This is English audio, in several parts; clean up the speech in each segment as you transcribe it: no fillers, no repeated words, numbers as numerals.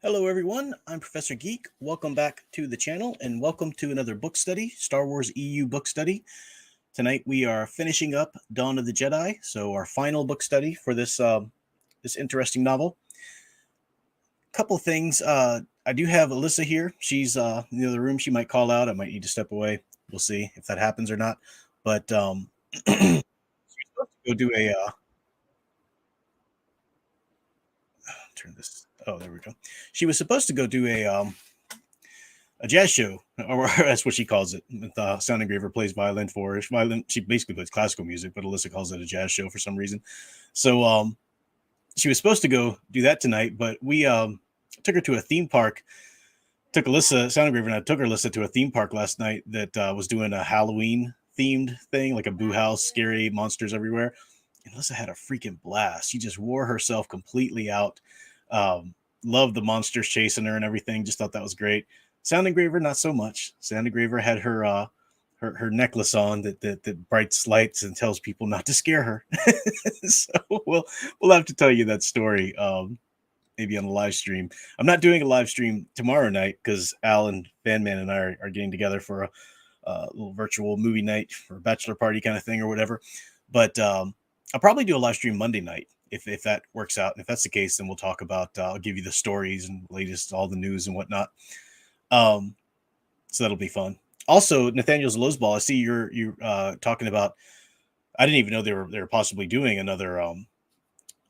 Hello, everyone. I'm Professor Geek. Welcome back to the channel and welcome to another book study, Star Wars EU book study. Tonight we are finishing up Dawn of the Jedi, so our final book study for this interesting novel. Couple things. I do have Alyssa here. She's in the other room. She might call out. I might need to step away. We'll see if that happens or not. But she's supposed to go do a turn this. Oh, there we go. She was supposed to go do a jazz show, or that's what she calls it. Sound Engraver plays violin for her. Violin. She basically plays classical music, but Alyssa calls it a jazz show for some reason. So she was supposed to go do that tonight, but we took her to a theme park. Took Alyssa, Sound Engraver, and I took Alyssa to a theme park last night that was doing a Halloween themed thing, like a boo house, scary monsters everywhere. And Alyssa had a freaking blast. She just wore herself completely out. Loved the monsters chasing her and everything. Just thought that was great. Sound Engraver, not so much. Sound Engraver had her her necklace on that brights lights and tells people not to scare her. So we'll have to tell you that story maybe on a live stream. I'm not doing a live stream tomorrow night because Al and Fanman and I are getting together for a little virtual movie night for a bachelor party kind of thing or whatever. But I'll probably do a live stream Monday night if that works out. And if that's the case, then we'll talk about. I'll give you the stories and latest, all the news and whatnot. So that'll be fun. Also, Nathaniel's Lozball, I see you're talking about. I didn't even know they were possibly doing another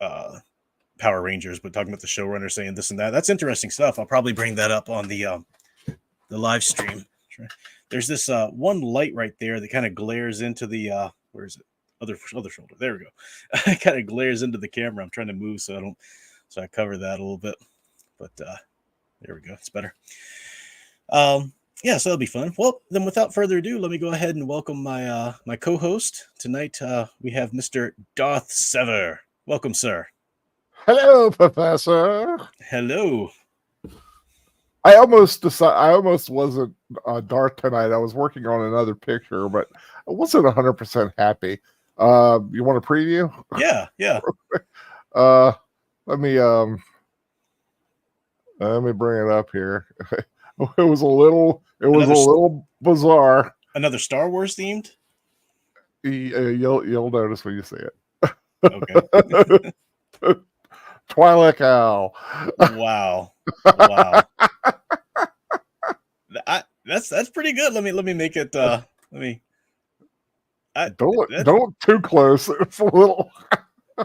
Power Rangers, but talking about the showrunner saying this and that. That's interesting stuff. I'll probably bring that up on the live stream. There's this one light right there that kind of glares into the where is it? Other shoulder. There we go. It kind of glares into the camera. I'm trying to move so I cover that a little bit. But there we go. It's better. Yeah, so that'll be fun. Well, then without further ado, let me go ahead and welcome my my co-host. Tonight we have Mr. Darth Sever. Welcome, sir. Hello, Professor. Hello. I almost wasn't Darth tonight. I was working on another picture, but I wasn't 100% happy. You want a preview? Yeah. Let me bring it up here. It was a little bizarre. Another Star Wars themed? You'll notice when you see it. Okay. Twi'lek Owl. Wow. That's pretty good. Let me make it. Don't too close. It's a little.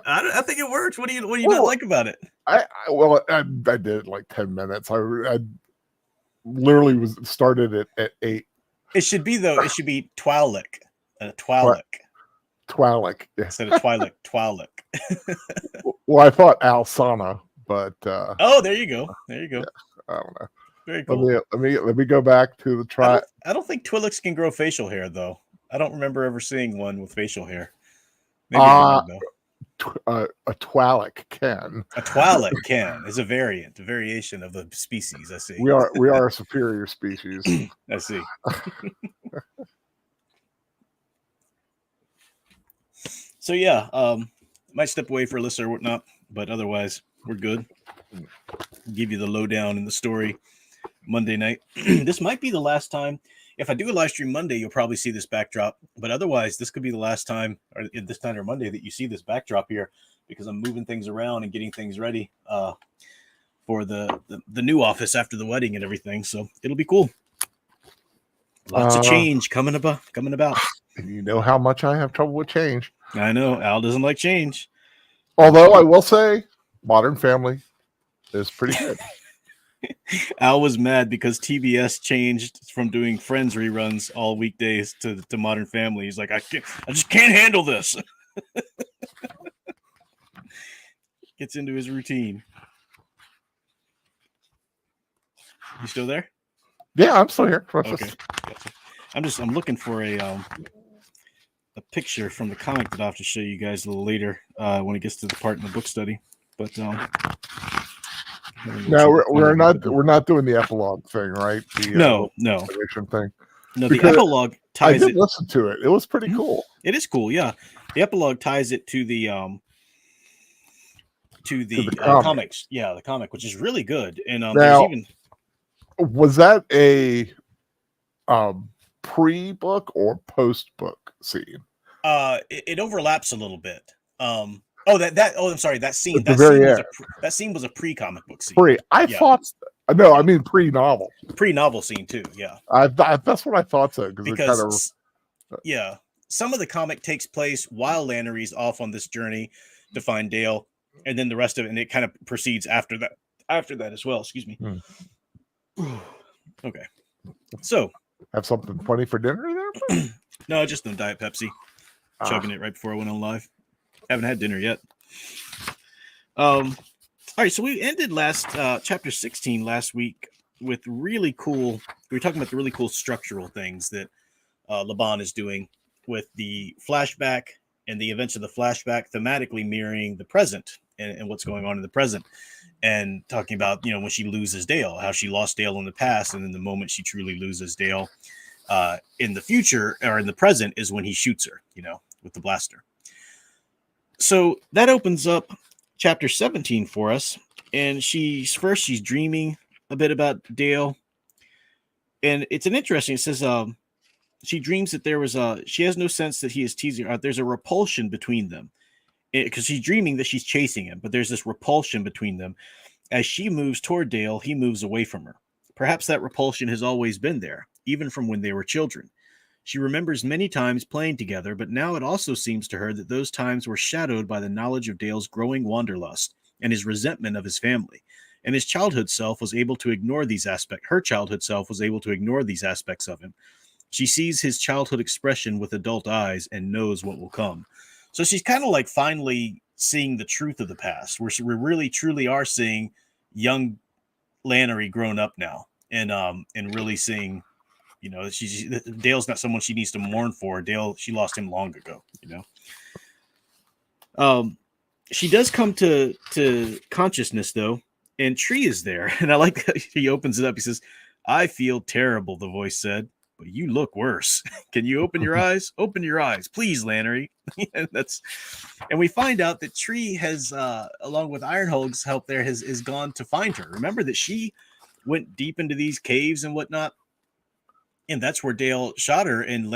I think it works. What do you not like about it? I did it like 10 minutes. I literally started at 8. It should be though. It should be Twi'lek. Twi'lek. Instead of Twi'lek. Well, I thought Alsana, but oh, there you go. Yeah, I don't know. Very cool. Let me go back to the try. I don't think Twi'leks can grow facial hair though. I don't remember ever seeing one with facial hair. Maybe a Twi'lek can. A Twi'lek can is a variation of the species. I see. We are a superior species. I see. So yeah, might step away for Alyssa or whatnot, but otherwise we're good. Give you the lowdown in the story Monday night. This might be the last time. If I do a live stream Monday, you'll probably see this backdrop. But otherwise, this could be the last time, or this time or Monday, that you see this backdrop here, because I'm moving things around and getting things ready for the new office after the wedding and everything. So it'll be cool. Lots of change coming about. You know how much I have trouble with change. I know Al doesn't like change. Although I will say, Modern Family is pretty good. Al was mad because TBS changed from doing Friends reruns all weekdays to Modern Family. He's like, I just can't handle this. Gets into his routine. You still there? Yeah, I'm still here. Okay. I'm looking for a picture from the comic that I'll have to show you guys a little later when it gets to the part in the book study. But no, we're not doing the epilogue thing, right? No thing. No, the epilogue ties. I did listen to it. It was pretty cool. It is cool, yeah. The epilogue ties it to the to To the the comic. comics. Yeah, the comic, which is really good. And there's Now, even was that a pre-book or post-book scene? it overlaps a little bit. I'm sorry, that scene At the very end. that scene was a pre-comic book scene. Pre. I Yeah. thought. No, I mean pre-novel. Pre-novel scene too. Yeah. That's what I thought so because it kind of. Yeah, some of the comic takes place while Lannery's off on this journey to find Dale, and then the rest of it, and it kind of proceeds after that. After that as well. Excuse me. Okay. So have something funny for dinner there? No, just the Diet Pepsi. Chugging it right before I went on live. Haven't had dinner yet. All right, so we ended last chapter 16 last week with really cool. We were talking about the really cool structural things that Laban is doing with the flashback and the events of the flashback thematically mirroring the present and what's going on in the present, and talking about when she loses Dale, how she lost Dale in the past, and then the moment she truly loses Dale in the future or in the present is when he shoots her, with the blaster. So that opens up chapter 17 for us, and she's dreaming a bit about Dale, and it's an interesting. It says she dreams that she has no sense that he is teasing her. There's a repulsion between them because she's dreaming that she's chasing him, but there's this repulsion between them. As she moves toward Dale, he moves away from her. Perhaps that repulsion has always been there, even from when they were children. She remembers many times playing together, but now it also seems to her that those times were shadowed by the knowledge of Dale's growing wanderlust and his resentment of his family. And his childhood self was able to ignore these aspects. Her childhood self was able to ignore these aspects of him. She sees his childhood expression with adult eyes and knows what will come. So she's kind of like finally seeing the truth of the past, where we really truly are seeing young Lannery grown up now, and really seeing, Dale's not someone she needs to mourn for. Dale, she lost him long ago. She does come to consciousness though, and Tree is there, and I like that he opens it up. He says, "I feel terrible," the voice said, "but you look worse. Can you open your eyes? Open your eyes, please, Lannery." And we find out that Tree has, along with Ironhulk's help there, has gone to find her. Remember that she went deep into these caves and whatnot, and that's where Dale shot her. And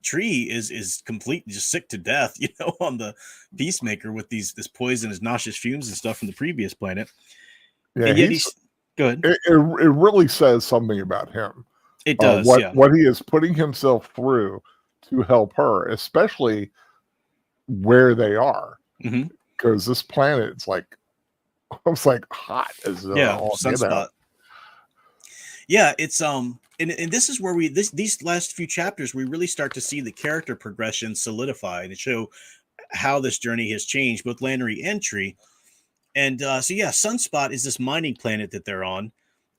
Tree is completely just sick to death, on the Peacemaker with this poisonous, nauseous fumes and stuff from the previous planet. Yeah, and yet go ahead. It really says something about him. It does. What he is putting himself through to help her, especially where they are, because this planet, it's like almost like hot as sunspot. Yeah, it's and this is where these last few chapters we really start to see the character progression solidify and show how this journey has changed, both Lannery and Tree. And Sunspot is this mining planet that they're on.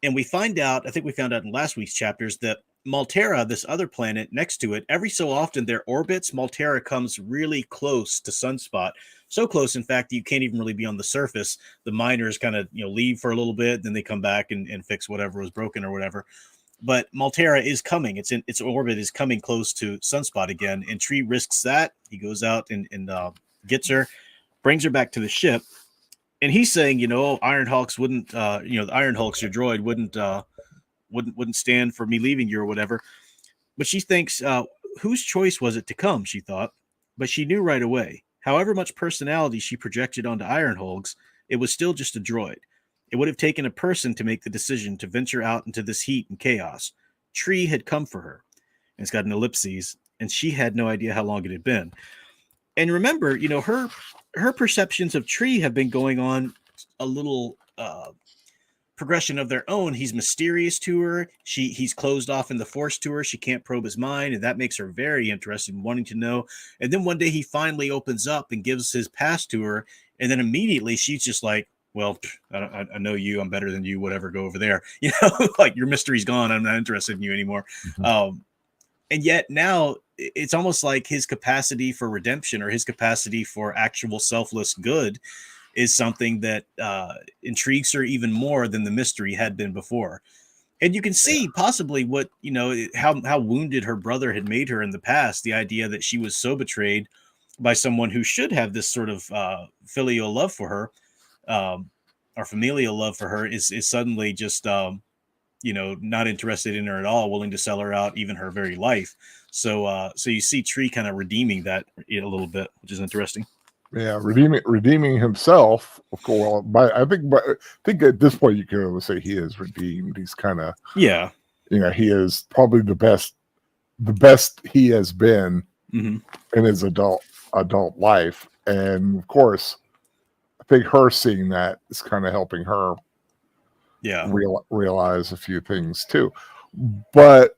And we find out, I think we found out in last week's chapters, that Maltera, this other planet next to it, every so often their orbits, Maltera comes really close to Sunspot. So close, in fact, you can't even really be on the surface. The miners kind of leave for a little bit, then they come back and fix whatever was broken or whatever. But Maltera is coming. Its orbit is coming close to Sunspot again. And Tree risks that. He goes out and gets her, brings her back to the ship. And he's saying, Ironhulks wouldn't, the Ironhulks, your droid, wouldn't stand for me leaving you or whatever. But she thinks, whose choice was it to come? She thought, but she knew right away. However much personality she projected onto Ironhulks, it was still just a droid. It would have taken a person to make the decision to venture out into this heat and chaos. Tree had come for her. And it's got an ellipses, and she had no idea how long it had been. And remember, her perceptions of Tree have been going on a little progression of their own. He's mysterious to her. He's closed off in the Force to her. She can't probe his mind, and that makes her very interested in wanting to know. And then one day he finally opens up and gives his past to her, and then immediately she's just like, well, I know you. I'm better than you. Whatever, go over there. Like your mystery's gone. I'm not interested in you anymore. And yet now it's almost like his capacity for redemption or his capacity for actual selfless good is something that intrigues her even more than the mystery had been before. And you can see possibly what, how wounded her brother had made her in the past. The idea that she was so betrayed by someone who should have this sort of filial love for her, or familial love for her, is suddenly just not interested in her at all, willing to sell her out, even her very life. So you see Tree kind of redeeming that a little bit, which is interesting. Yeah, redeeming himself. Of course, I think at this point you can only say he is redeemed. He's kind of, Yeah. he is probably the best he has been Mm-hmm. in his adult life, and of course, I think her seeing that is kind of helping her, Yeah. realize a few things too. But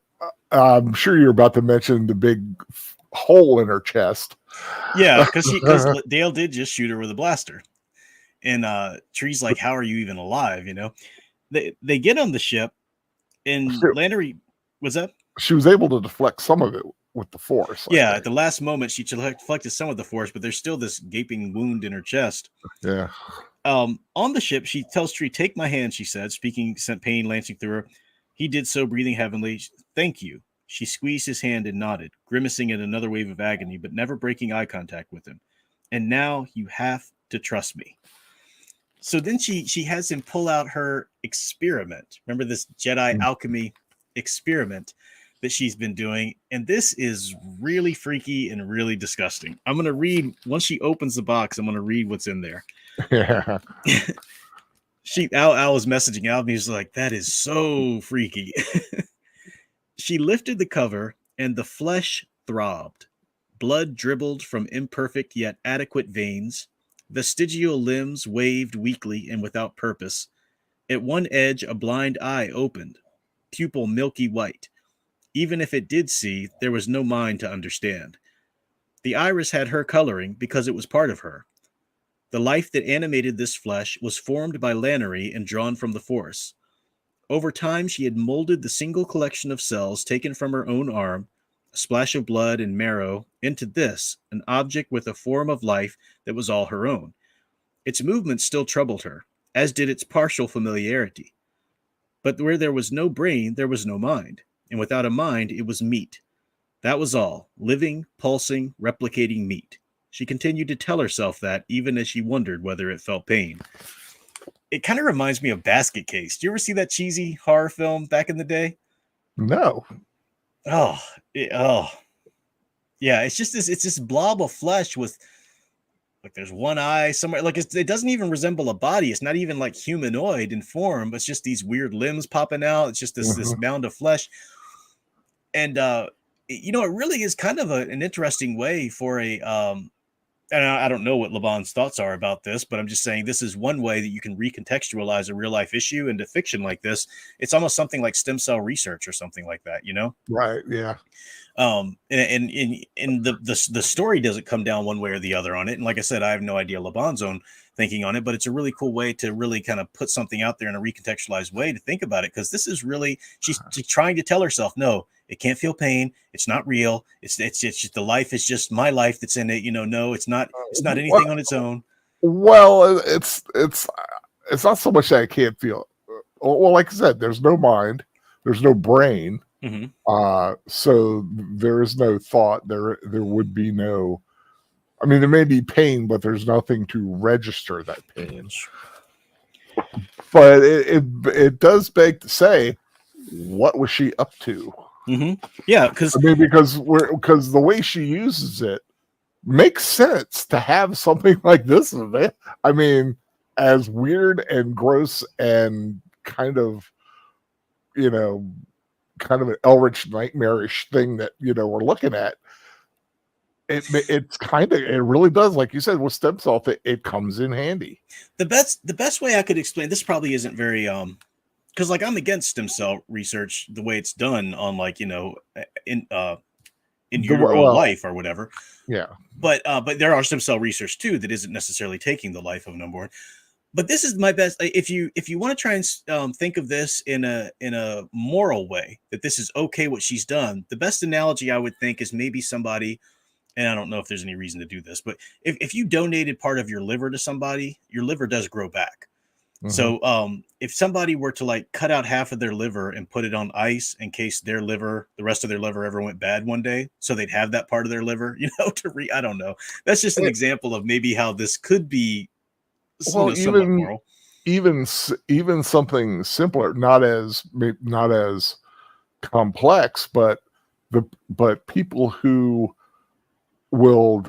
I'm sure you're about to mention the big hole in her chest. Yeah, because Dale did just shoot her with a blaster, and Tree's like, "How are you even alive?" They get on the ship, and Lannery was that she was able to deflect some of it with the Force. Yeah, at the last moment, she deflected some of the Force, but there's still this gaping wound in her chest. Yeah. On the ship, she tells Tree, "Take my hand," she said, speaking, sent pain lancing through her. He did so, breathing heavily. "Thank you." She squeezed his hand and nodded, grimacing at another wave of agony, but never breaking eye contact with him. "And now you have to trust me." So then she has him pull out her experiment. Remember this Jedi alchemy experiment that she's been doing, and this is really freaky and really disgusting. I'm going to read, once she opens the box, I'm going to read what's in there. Yeah. Al was messaging out, and he's like, "That is so freaky." She lifted the cover, and the flesh throbbed. Blood dribbled from imperfect yet adequate veins. Vestigial limbs waved weakly and without purpose. At one edge, a blind eye opened, pupil milky white. Even if it did see, there was no mind to understand. The iris had her coloring because it was part of her. The life that animated this flesh was formed by Lannery and drawn from the Force. Over time, she had molded the single collection of cells taken from her own arm, a splash of blood and marrow, into this, an object with a form of life that was all her own. Its movements still troubled her, as did its partial familiarity. But where there was no brain, there was no mind, and without a mind, it was meat. That was all, living, pulsing, replicating meat. She continued to tell herself that, even as she wondered whether it felt pain. It kind of reminds me of Basket Case. Do you ever see that cheesy horror film back in the day? No. Oh. Yeah, it's this blob of flesh with, like, there's one eye somewhere. Like, it doesnit doesn't even resemble a body. It's not even like humanoid in form, but it's just these weird limbs popping out. It's just this mound of flesh. And it really is kind of an interesting way for a and I don't know what Laban's thoughts are about this, but I'm just saying this is one way that you can recontextualize a real life issue into fiction like this. It's almost something like stem cell research or something like that, Right. Yeah. And the story doesn't come down one way or the other on it. And like I said, I have no idea Laban's own thinking on it, but it's a really cool way to really kind of put something out there in a recontextualized way to think about it. Because this is really, she's trying to tell herself, no, it can't feel pain. It's not real. It's just the life is just my life that's in it. No, it's not anything on its own. Well, it's not so much that I can't feel. Well, like I said, there's no mind, there's no brain. Mm-hmm. So there is no thought. There would be no. I mean, there may be pain, but there's nothing to register that pain. But it does beg to say, what was she up to? Mm-hmm. Yeah, because the way she uses it makes sense to have something like this in it. I mean, as weird and gross and kind of an Elrich nightmarish thing that we're looking at. It really does, like you said, with stem cell, it comes in handy. The best way I could explain this probably isn't very because like I'm against stem cell research the way it's done on in utero life or whatever. Yeah. But there are stem cell research too that isn't necessarily taking the life of an unborn. But this is my best. If you want to try and think of this in a moral way, that this is okay what she's done, the best analogy I would think is maybe somebody, and I don't know if there's any reason to do this, but if you donated part of your liver to somebody, your liver does grow back. So if somebody were to like cut out half of their liver and put it on ice in case their liver, the rest of their liver ever went bad one day, so they'd have that part of their liver, I don't know. That's just an example of maybe how this could be, Well, somewhat moral. even something simpler, not as complex, but people who will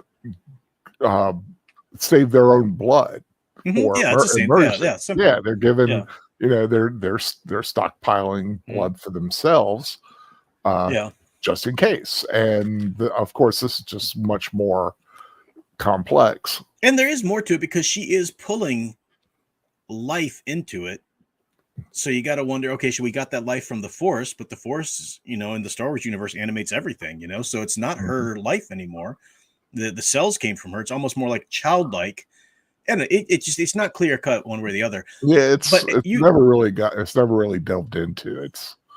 save their own blood for Yeah, it's the same. emergency. Simple. Yeah, they're given, they're stockpiling blood for themselves, just in case. And of course, this is just much more complex. And there is more to it because she is pulling life into it. So you got to wonder, okay, so we got that life from the Force, but the Force, in the Star Wars universe animates everything, so it's not her life anymore. The cells came from her. It's almost more like childlike. And it's not clear cut one way or the other. Yeah, it's never really delved into.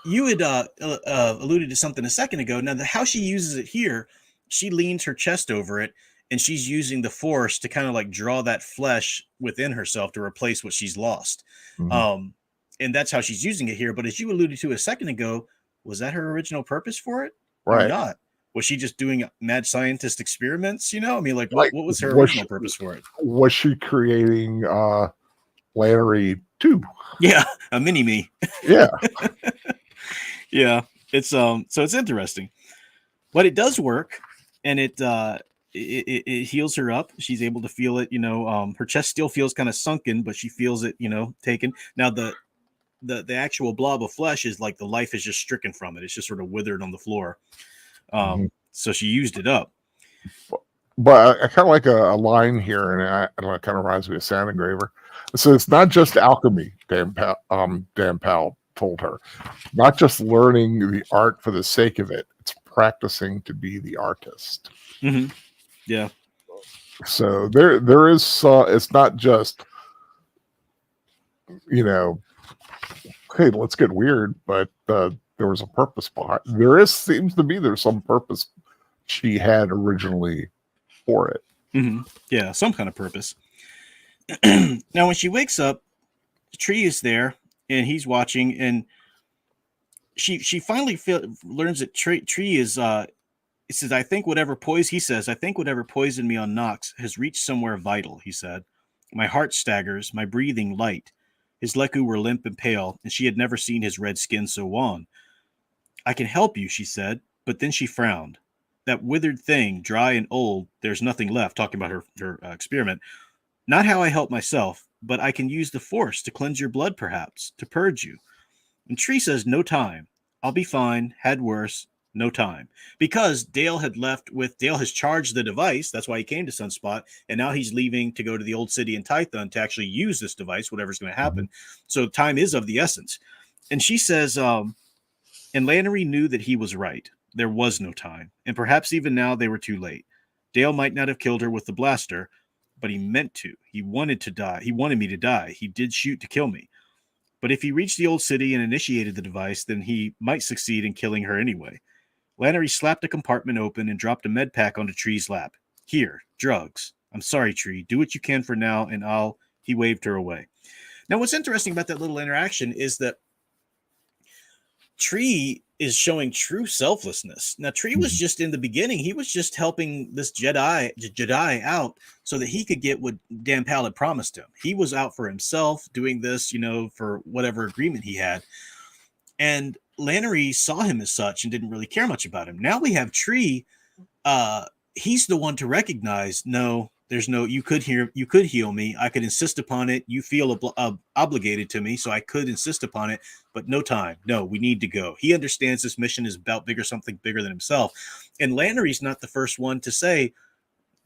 You had alluded to something a second ago. Now, how she uses it here, she leans her chest over it, and she's using the Force to kind of like draw that flesh within herself to replace what she's lost. And that's how she's using it here. But as you alluded to a second ago, was that her original purpose for it? Right. Or not? Was she just doing mad scientist experiments? I mean, like what was her original purpose for it? Was she creating Lannery 2? Yeah, a mini me. Yeah. Yeah. It's so it's interesting. But it does work, and it heals her up. She's able to feel it, her chest still feels kind of sunken, but she feels it, taken. Now the actual blob of flesh is like the life is just stricken from it. It's just sort of withered on the floor. So she used it up. But I kind of like a line here, and it kind of reminds me of Sound Engraver. So it's not just alchemy, Dan Powell told her. Not just learning the art for the sake of it. It's practicing to be the artist. Yeah. So there is it's not just, hey, let's get weird, but there was a purpose behind. Seems to be there's some purpose she had originally for it. Yeah, some kind of purpose. Now, when she wakes up, Tree is there, and he's watching, and she finally learns that Tree is. He says, "I think whatever poisoned me on Nox has reached somewhere vital." He said, "My heart staggers, my breathing light." His leku were limp and pale, and she had never seen his red skin so wan. "I can help you," she said, but then she frowned. "That withered thing, dry and old, there's nothing left," talking about her experiment. "Not how I help myself, but I can use the Force to cleanse your blood, perhaps, to purge you." And Tree says, "No time. I'll be fine. Had worse. No time." Because Dale has charged the device. That's why he came to Sunspot. And now he's leaving to go to the old city in Tython to actually use this device, whatever's going to happen. So time is of the essence. And she says, and Lannery knew that he was right. There was no time. And perhaps even now they were too late. Dale might not have killed her with the blaster, but he meant to. He wanted to die. He wanted me to die. He did shoot to kill me. But if he reached the old city and initiated the device, then he might succeed in killing her anyway. Lannery slapped a compartment open and dropped a med pack onto Tree's lap. "Here, drugs. I'm sorry, Tree. Do what you can for now, and He waved her away. Now, what's interesting about that little interaction is that Tree is showing true selflessness. Now, Tree was just in the beginning, he was just helping this Jedi out so that he could get what Dan Powell had promised him. He was out for himself doing this, for whatever agreement he had. And Lannery saw him as such and didn't really care much about him. Now we have Tree. He's the one to recognize, no, there's no, you could heal me. I could insist upon it. You feel obligated to me, so I could insist upon it, but no time. No, we need to go. He understands this mission is about something bigger than himself. And Lannery's not the first one to say,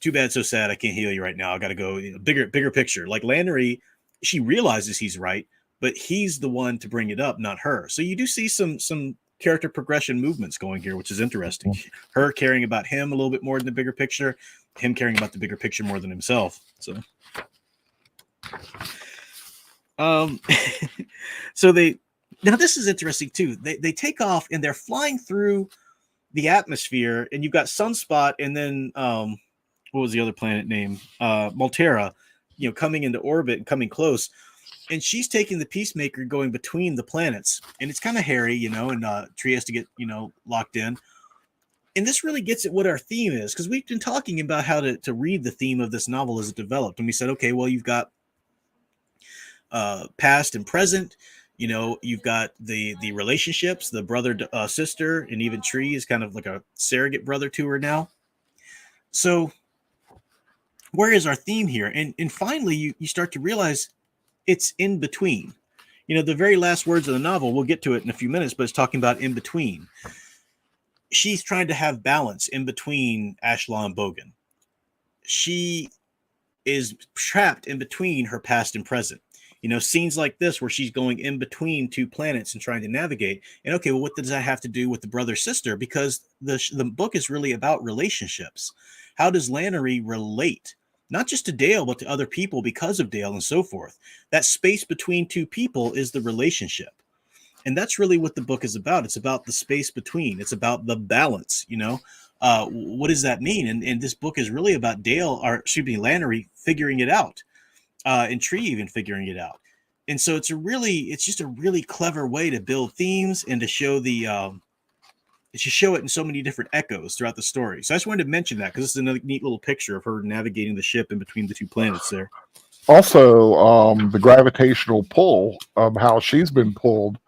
"Too bad, so sad. I can't heal you right now. I got to go." Bigger picture. Like Lannery, she realizes he's right, but he's the one to bring it up, not her. So you do see some character progression movements going here, which is interesting. Her caring about him a little bit more than the bigger picture, him caring about the bigger picture more than himself. So, so now this is interesting too. They take off and they're flying through the atmosphere, and you've got Sunspot, and then what was the other planet name? Maltera, coming into orbit and coming close. and she's taking the Peacemaker going between the planets, and it's kind of hairy, you know, and Tree has to get, you know, locked in. And this really gets at what our theme is, because we've been talking about how to read the theme of this novel as it developed, and we said, okay, well, you've got past and present. You know, you've got the relationships, the brother sister, and even Tree is kind of like a surrogate brother to her now. So where is our theme here? And finally, you start to realize it's in between. You know, the very last words of the novel, we'll get to it in a few minutes, but it's talking about in between. She's trying to have balance in between Ashlaw and Bogan. She is trapped in between her past and present. You know, scenes like this where she's going in between two planets and trying to navigate. And okay, well, what does that have to do with the brother sister? Because the book is really about relationships. How does Lannery relate, not just to Dale, but to other people because of Dale and so forth? That space between two people is the relationship. And that's really what the book is about. It's about the space between. It's about the balance, you know. What does that mean? And this book is really about Dale, or excuse me, Lannery figuring it out, and Tree even figuring it out. And so it's just a really clever way to build themes and to show show it in so many different echoes throughout the story. So I just wanted to mention that because this is another neat little picture of her navigating the ship in between the two planets there. Also, the gravitational pull of how she's been pulled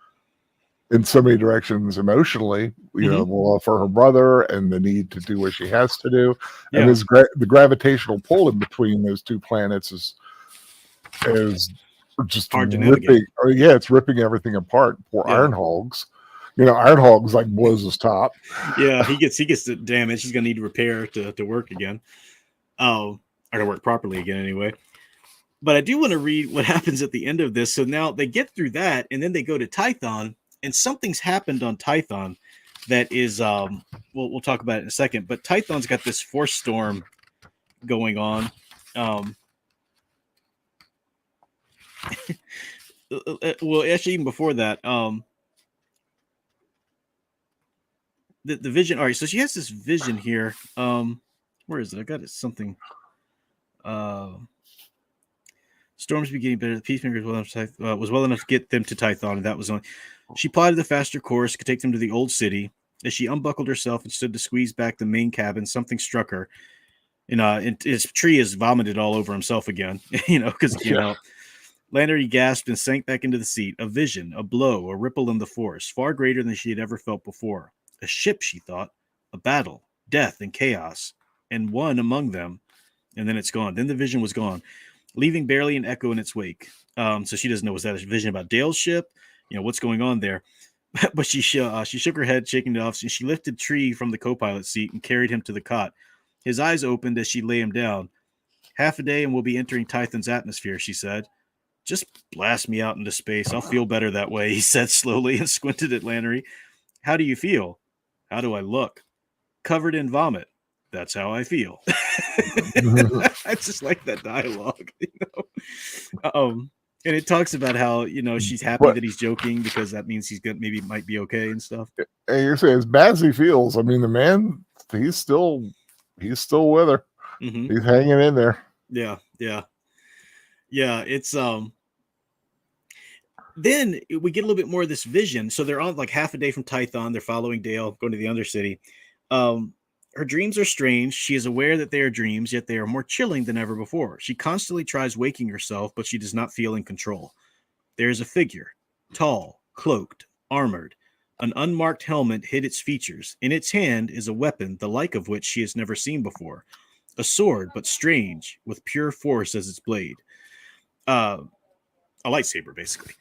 in so many directions emotionally, you know, the love for her brother and the need to do what she has to do. Yeah. And the gravitational pull in between those two planets is just hard to ripping. navigate. Yeah, it's ripping everything apart. Poor Iron Hogs. You know, Iron Hogs like blows his top. Yeah, he gets the damage. He's gonna need to repair to work again. Or to work properly again anyway. But I do want to read what happens at the end of this. So now they get through that, and then they go to Tython, and something's happened on Tython that is we'll talk about it in a second. But Tython's got this force storm going on. Well, actually, even before that, the vision. All right, so she has this vision here. Where is it? I got it. Something. Storms beginning better. The Peacemaker was well enough to get them to Tython, and that was on. She plotted the faster course, could take them to the old city. As she unbuckled herself and stood to squeeze back the main cabin, something struck her. And his Tree has vomited all over himself again, you know, because he can't help. Lannery gasped and sank back into the seat. A vision, a blow, a ripple in the force, far greater than she had ever felt before. A ship, she thought. A battle, death, and chaos. And one among them. And then it's gone. Then the vision was gone, leaving barely an echo in its wake. So she doesn't know, was that a vision about Dale's ship? You know, what's going on there? But she shook her head, shaking it off. And she lifted Tree from the co-pilot seat and carried him to the cot. His eyes opened as she lay him down. Half a day and we'll be entering Tython's atmosphere, she said. Just blast me out into space. I'll feel better that way, he said slowly and squinted at Lannery. How do you feel? How do I look? Covered in vomit. That's how I feel. I just like that dialogue, you know. And it talks about how, you know, she's happy that he's joking because that means he's good, maybe might be okay and stuff. And you're saying as bad as he feels, I mean, the man, he's still with her. He's hanging in there. Yeah. It's then we get a little bit more of this vision. So they're on like half a day from Tython. They're following Dale, going to the Undercity. Her dreams are strange. She is aware that they are dreams, yet they are more chilling than ever before. She constantly tries waking herself, but she does not feel in control. There is a figure, tall, cloaked, armored. An unmarked helmet hid its features. In its hand is a weapon, the like of which she has never seen before. A sword, but strange, with pure force as its blade. A lightsaber, basically.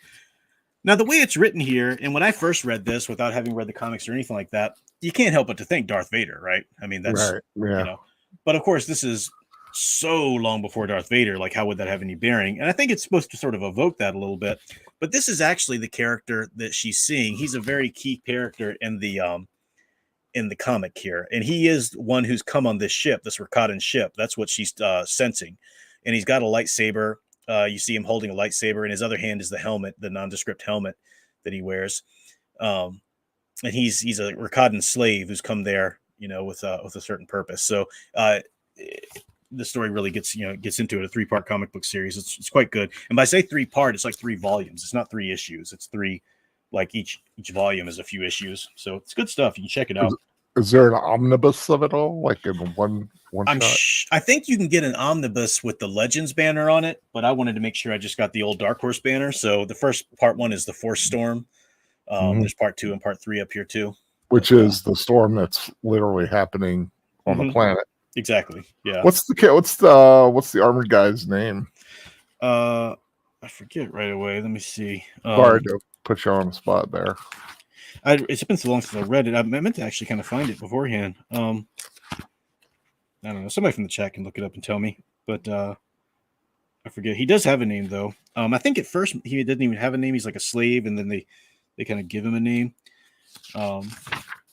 Now, the way it's written here, and when I first read this, without having read the comics or anything like that, you can't help but to think Darth Vader, right? I mean, that's, right. Yeah. You know. But of course, this is so long before Darth Vader. Like, how would that have any bearing? And I think it's supposed to sort of evoke that a little bit. But this is actually the character that she's seeing. He's a very key character in the comic here, and he is one who's come on this ship, this Rakatan ship. That's what she's sensing, and he's got a lightsaber. You see him holding a lightsaber. In his other hand is the helmet, the nondescript helmet that he wears. And he's a Rakatan slave who's come there, you know, with a certain purpose. So the story really gets into it. A 3-part comic book series. It's quite good. And by say 3-part, it's like 3 volumes. It's not 3 issues. It's 3, like each volume is a few issues. So it's good stuff. You can check it out. Is there an omnibus of it all, like in one shot? I think you can get an omnibus with the Legends banner on it, but I wanted to make sure I just got the old Dark Horse banner. So the first part 1 is the Force Storm. There's part 2 and part 3 up here too, which is the storm that's literally happening on the planet. Exactly. Yeah. What's the armored guy's name? I forget right away. Let me see. Sorry to put you on the spot there. It's been so long since I read it. I meant to actually kind of find it beforehand. I don't know. Somebody from the chat can look it up and tell me. But I forget. He does have a name though. I think at first he didn't even have a name. He's like a slave, and then they kind of give him a name. But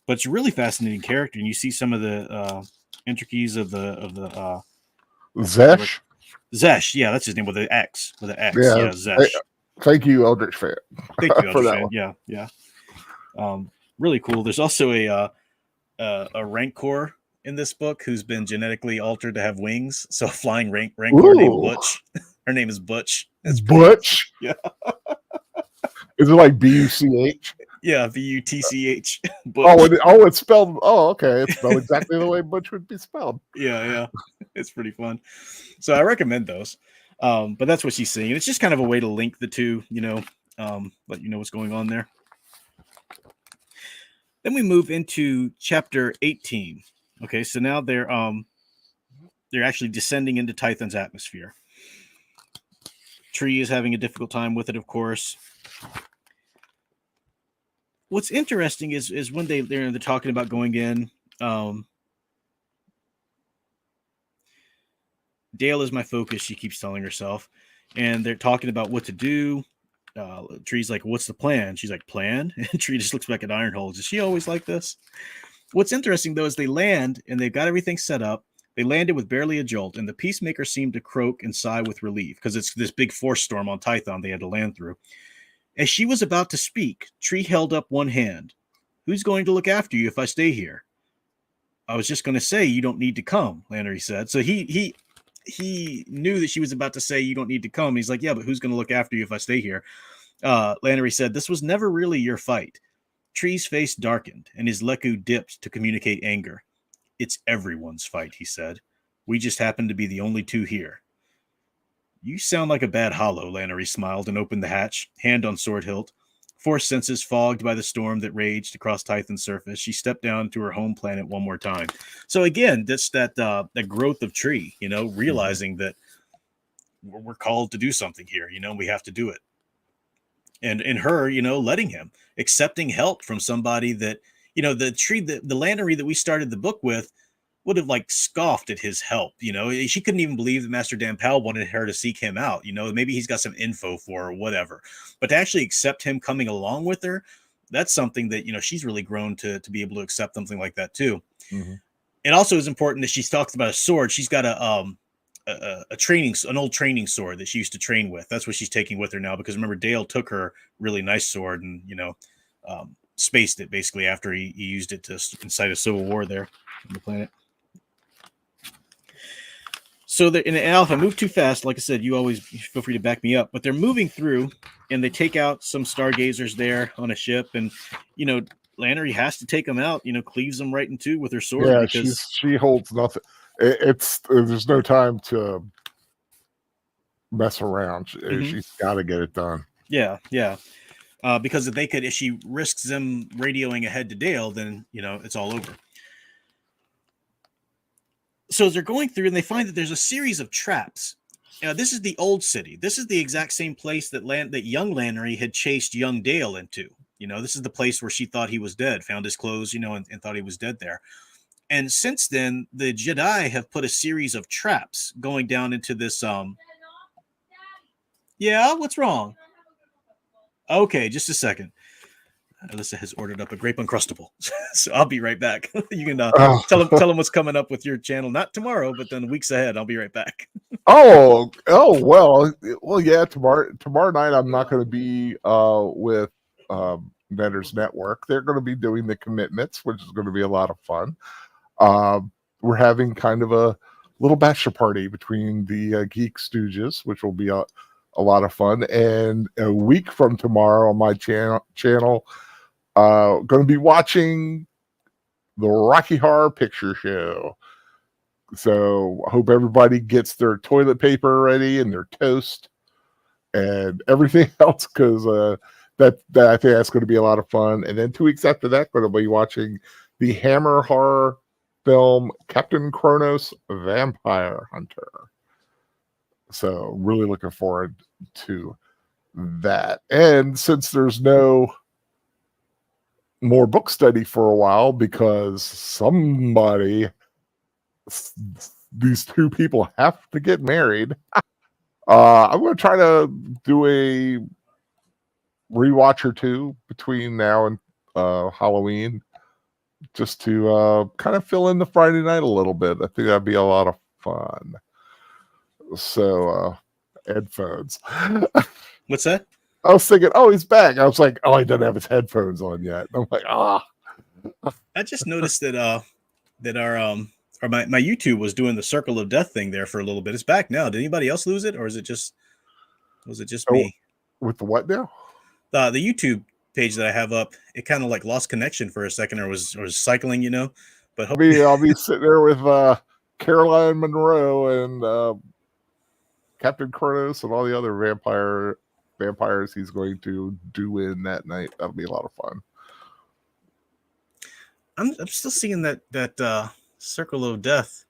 it's a really fascinating character, and you see some of the intricacies of the Zesh. Zesh, yeah, that's his name with an X. Yeah, Zesh. Thank you, Eldritch Fan. Thank you, Eldritch Fan. Yeah, yeah. Really cool. There's also a Rancor in this book who's been genetically altered to have wings. So a flying Rancor named Butch. Her name is Butch. It's Butch. Yeah. Is it like BUCH? Yeah, BUTCH. It's spelled. Oh, okay. It's spelled exactly the way Butch would be spelled. Yeah. It's pretty fun. So I recommend those. But that's what she's saying. It's just kind of a way to link the two, let you know what's going on there. Then we move into chapter 18. Okay, so now they're actually descending into Tython's atmosphere. Tree is having a difficult time with it, of course. What's interesting is when they're talking about going in. Dale is my focus, she keeps telling herself, and they're talking about what to do. Tree's like, "What's the plan?" She's like, "Plan?" And Tree just looks back at Ironhold. Is she always like this? What's interesting though is they land and they've got everything set up. They landed with barely a jolt, and the Peacemaker seemed to croak and sigh with relief because it's this big force storm on Tython they had to land through. As she was about to speak, Tree held up one hand. "Who's going to look after you if I stay here?" "I was just going to say you don't need to come," Lannery said. So he knew that she was about to say you don't need to come. He's like, "Yeah, but who's going to look after you if I stay here?" Lannery said, "This was never really your fight." Tree's face darkened, and his leku dipped to communicate anger. "It's everyone's fight," he said. "We just happen to be the only two here." "You sound like a bad hollow," Lannery smiled and opened the hatch, hand on sword hilt. Force senses fogged by the storm that raged across Tython's surface, she stepped down to her home planet one more time. So again, that's that growth of Tree, realizing that we're called to do something here, we have to do it. And her, letting him, accepting help from somebody that, the Tree, the Lannery that we started the book with would have scoffed at his help. She couldn't even believe that Master Dan Powell wanted her to seek him out. Maybe he's got some info for her or whatever, but to actually accept him coming along with her, that's something that, she's really grown to be able to accept something like that too. Mm-hmm. It also is important that she's talked about a sword. She's got an old training sword that she used to train with. That's what she's taking with her now, because remember, Dale took her really nice sword and, spaced it basically after he used it to incite a civil war there on the planet. So and if I move too fast, like I said, you always feel free to back me up. But they're moving through, and they take out some stargazers there on a ship, and Lannery has to take them out. Cleaves them right in two with her sword. Yeah, because she holds nothing. There's no time to mess around. Mm-hmm. She's got to get it done. Yeah. Because if she risks them radioing ahead to Dale, then it's all over. So as they're going through, and they find that there's a series of traps. This is the old city. This is the exact same place that young Lannery had chased young Dale into. This is the place where she thought he was dead, found his clothes, and thought he was dead there. And since then, the Jedi have put a series of traps going down into this. Yeah, what's wrong? Okay, just a second. Alyssa has ordered up a grape uncrustable, so I'll be right back. You can tell them what's coming up with your channel, not tomorrow, but then weeks ahead. I'll be right back. well, yeah. Tomorrow night, I'm not going to be with Netter's Network. They're going to be doing the commitments, which is going to be a lot of fun. We're having kind of a little bachelor party between the Geek Stooges, which will be a lot of fun. And a week from tomorrow on my channel, going to be watching the Rocky Horror Picture Show. So I hope everybody gets their toilet paper ready and their toast and everything else, because that I think that's going to be a lot of fun. And then 2 weeks after that, going to be watching the Hammer horror film Captain Kronos Vampire Hunter. So really looking forward to that. And since there's no more book study for a while because these two people have to get married, I'm going to try to do a rewatch or two between now and Halloween, just to kind of fill in the Friday night a little bit. I think that'd be a lot of fun. So, headphones. What's that? I was thinking, oh, he's back. I was like, oh, he doesn't have his headphones on yet. I'm like, I just noticed that my YouTube was doing the circle of death thing there for a little bit. It's back now. Did anybody else lose it, or was it just me? With the what now? The YouTube page that I have up, it kind of like lost connection for a second, or was cycling, But I'll be sitting there with Caroline Monroe and Captain Kronos and all the other vampires he's going to do in that night. That'll be a lot of fun. I'm still seeing that circle of death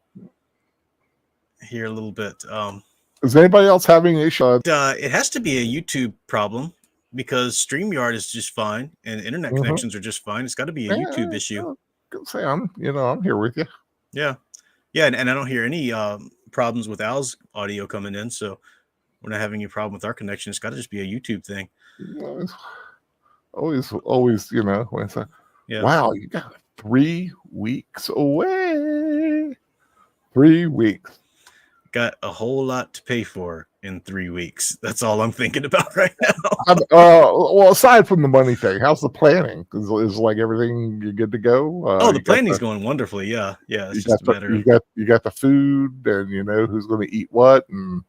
here a little bit. Is anybody else having a shot? It has to be a YouTube problem, because StreamYard is just fine and internet connections are just fine. It's got to be a YouTube issue. Say I'm here with you. Yeah, and I don't hear any problems with Al's audio coming in, so we're not having any problem with our connection. It's got to just be a YouTube thing. Always, when it's like, wow, you got 3 weeks away. 3 weeks. Got a whole lot to pay for in 3 weeks. That's all I'm thinking about right now. Well, aside from the money thing, how's the planning? Is like everything you good to go? The planning's going wonderfully. Yeah. It's just a matter. You got the food, and you know who's going to eat what, and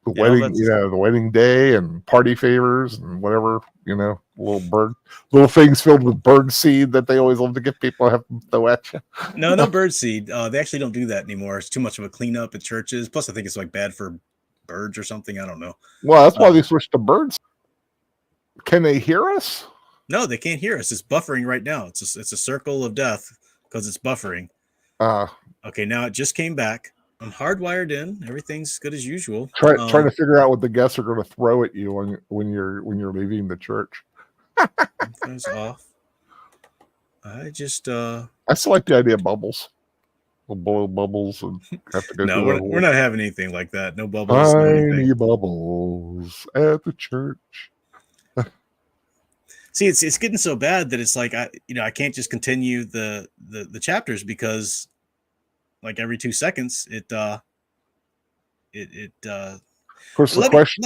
the wedding, the wedding day, and party favors, and whatever, little things filled with bird seed that they always love to get people have to throw at you. No bird seed. They actually don't do that anymore. It's too much of a cleanup at churches. Plus, I think it's like bad for birds or something. I don't know. Well, that's why they switched to birds. Can they hear us? No, they can't hear us. It's buffering right now. It's a circle of death because it's buffering. Okay, now it just came back. I'm hardwired in. Everything's good as usual. Trying to figure out what the guests are going to throw at you when you're leaving the church. Things off. I still like the idea of bubbles. We'll blow bubbles and have to go. No, we're not having anything like that. No bubbles. Tiny bubbles at the church. See, it's getting so bad that it's like I can't just continue the chapters, because like every 2 seconds it of course, the question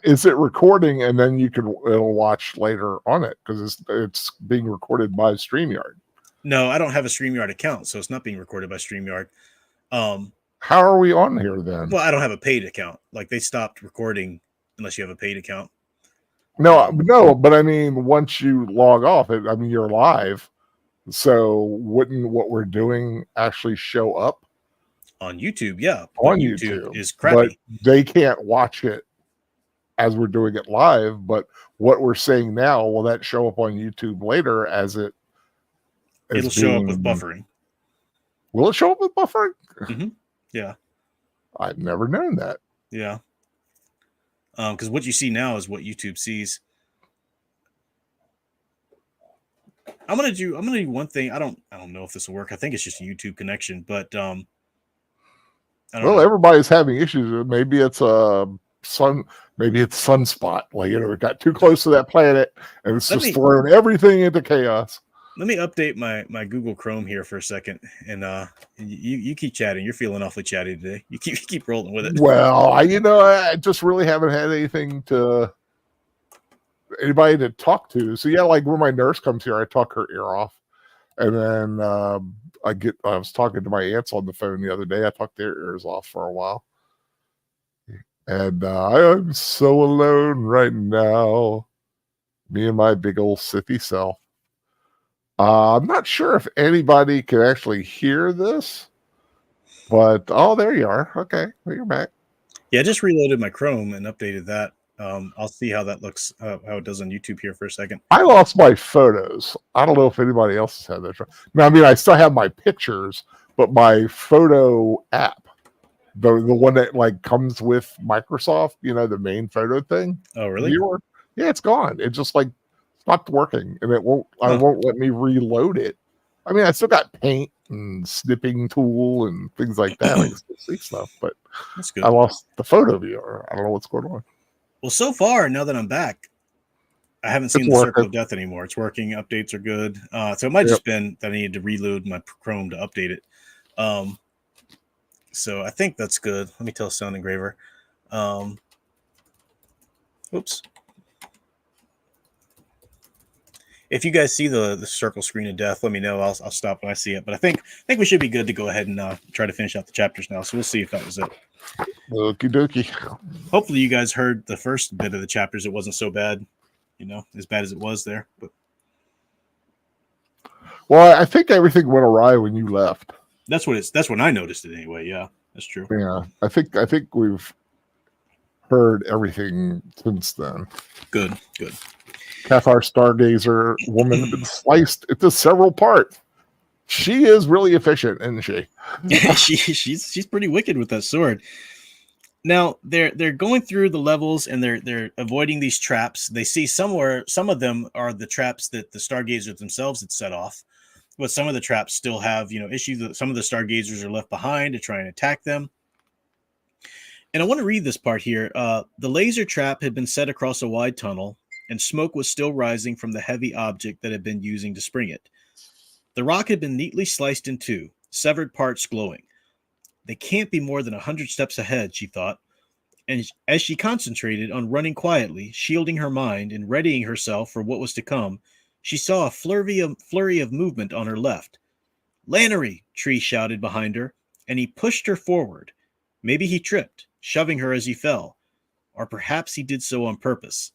is it recording, and then it'll watch later on it, because it's being recorded by StreamYard. No, I don't have a StreamYard account, so it's not being recorded by StreamYard. How are we on here then? Well, I don't have a paid account. Like, they stopped recording unless you have a paid account. No, but I mean, once you log off, you're live. So wouldn't what we're doing actually show up on YouTube? Yeah, on YouTube is crappy. But they can't watch it as we're doing it live. But what we're saying now, will that show up on YouTube later as it'll show up with buffering? Will it show up with buffering? Mm-hmm. Yeah, I've never known that. Yeah, because what you see now is what YouTube sees. I'm gonna do one thing. I don't know if this will work. I think it's just a YouTube connection, but I don't know. Everybody's having issues. Maybe it's sunspot. Like, it got too close to that planet, and it's just throwing everything into chaos. Let me update my Google Chrome here for a second, and you keep chatting. You're feeling awfully chatty today. You keep rolling with it. Well, I just really haven't had anybody to talk to. So yeah, like when my nurse comes here, I talk her ear off, And then I was talking to my aunts on the phone the other day. I talked their ears off for a while. And I'm so alone right now. Me and my big old city self. I'm not sure if anybody can actually hear this, but oh, there you are. Okay, well, you're back. Yeah, I just reloaded my Chrome and updated that. I'll see how that looks, how it does on YouTube here for a second. I lost my photos. I don't know if anybody else has had that. Now, I mean, I still have my pictures, but my photo app, the one that like comes with Microsoft, the main photo thing. Oh, really? Viewer, yeah, it's gone. It just like stopped working, and it won't. I Huh. won't let me reload it. I mean, I still got Paint and snipping tool and things like that. I can still see stuff, but That's good. I lost the photo viewer. I don't know what's going on. Well, so far, now that I'm back, I haven't seen It's the Circle working. of Death anymore. It's working. Updates are good. So it might Yep. just been that I needed to reload my Chrome to update it. So I think that's good. Let me tell Sound Engraver. Oops. If you guys see the circle screen of death, let me know. I'll stop when I see it. But I think we should be good to go ahead and try to finish out the chapters now. So we'll see if that was it. Okie dokie. Hopefully you guys heard the first bit of the chapters. It wasn't so bad, as bad as it was there. But Well, I think everything went awry when you left. that's when I noticed it anyway. Yeah, that's true. Yeah, I think we've heard everything since then. Good. Cathar Stargazer woman has been sliced into several parts. She is really efficient, isn't she? she's pretty wicked with that sword. Now they're going through the levels and they're avoiding these traps. They see some of them are the traps that the Stargazers themselves had set off, but some of the traps still have issues. Some of the Stargazers are left behind to try and attack them. And I want to read this part here. The laser trap had been set across a wide tunnel, and smoke was still rising from the heavy object that had been using to spring it. The rock had been neatly sliced in two, severed parts glowing. They can't be more than 100 steps ahead, she thought. And as she concentrated on running quietly, shielding her mind and readying herself for what was to come, she saw a flurry of movement on her left. "Lannery!" Tree shouted behind her, and he pushed her forward. Maybe he tripped, shoving her as he fell, or perhaps he did so on purpose.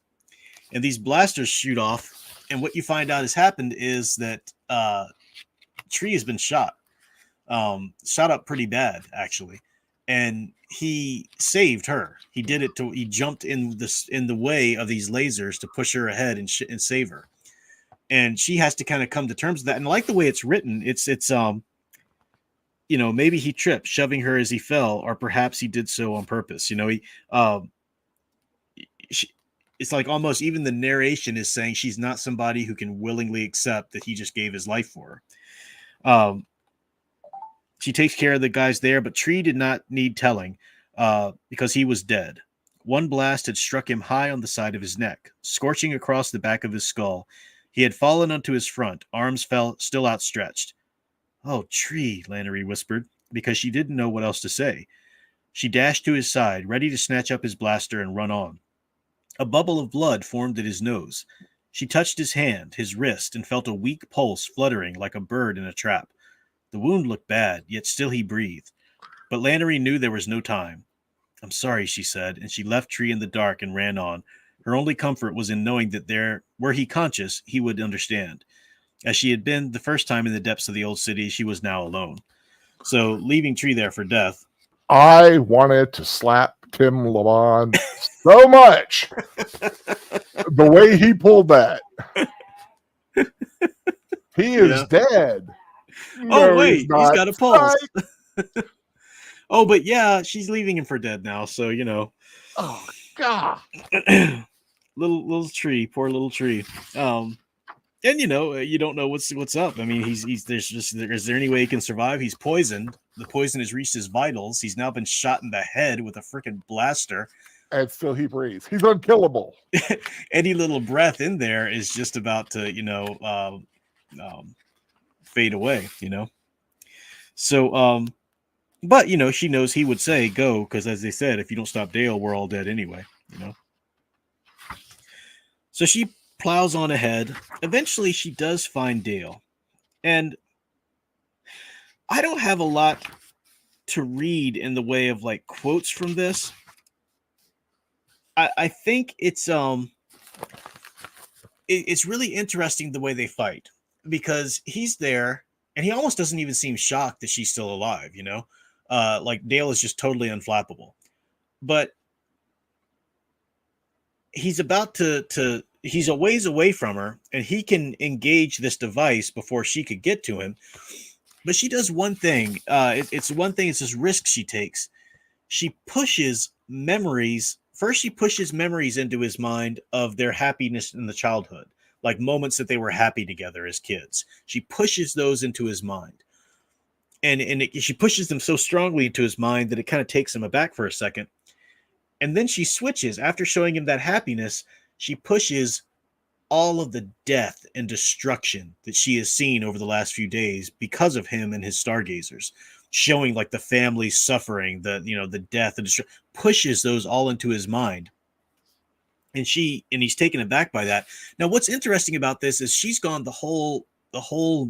And these blasters shoot off, and what you find out has happened is that Tree has been shot up pretty bad, actually. And he saved her. He did it he jumped in the way of these lasers to push her ahead and save her. And she has to kind of come to terms with that. And I like the way it's written. It's maybe he tripped, shoving her as he fell, or perhaps he did so on purpose. It's like almost even the narration is saying she's not somebody who can willingly accept that he just gave his life for her. She takes care of the guys there, but Tree did not need telling because he was dead. One blast had struck him high on the side of his neck, scorching across the back of his skull. He had fallen onto his front, arms still outstretched. "Oh, Tree," Lannery whispered, because she didn't know what else to say. She dashed to his side, ready to snatch up his blaster and run on. A bubble of blood formed at his nose. She touched his hand, his wrist, and felt a weak pulse fluttering like a bird in a trap. The wound looked bad, yet still he breathed. But Lannery knew there was no time. "I'm sorry," she said, and she left Tree in the dark and ran on. Her only comfort was in knowing that were he conscious, he would understand. As she had been the first time in the depths of the old city, she was now alone. So, leaving Tree there for death. I wanted to slap Tim Lamont so much. The way he pulled that. He is dead. No, wait, he's got a pulse. Oh, but yeah, she's leaving him for dead now, so Oh God. little Tree, poor little Tree. And you don't know what's up. I mean, is there any way he can survive? He's poisoned. The poison has reached his vitals. He's now been shot in the head with a freaking blaster. And still he breathes. He's unkillable. Any little breath in there is just about to, fade away, So, but, she knows he would say go, because as they said, if you don't stop Dale, we're all dead anyway, So she plows on ahead. Eventually, she does find Dale. And I don't have a lot to read in the way of like quotes from this. I think it's really interesting the way they fight, because he's there and he almost doesn't even seem shocked that she's still alive, you know? Like Dale is just totally unflappable. But he's about to he's a ways away from her and he can engage this device before she could get to him. But she does one thing. It's one thing, it's this risk she takes. She pushes memories. First, she pushes memories into his mind of their happiness in the childhood, like moments that they were happy together as kids. She pushes those into his mind. She pushes them so strongly into his mind that it kind of takes him aback for a second. And then she switches. After showing him that happiness, she pushes all of the death and destruction that she has seen over the last few days because of him and his stargazers, showing like the family suffering, the death and pushes those all into his mind. And he's taken aback by that. Now, what's interesting about this is she's gone the whole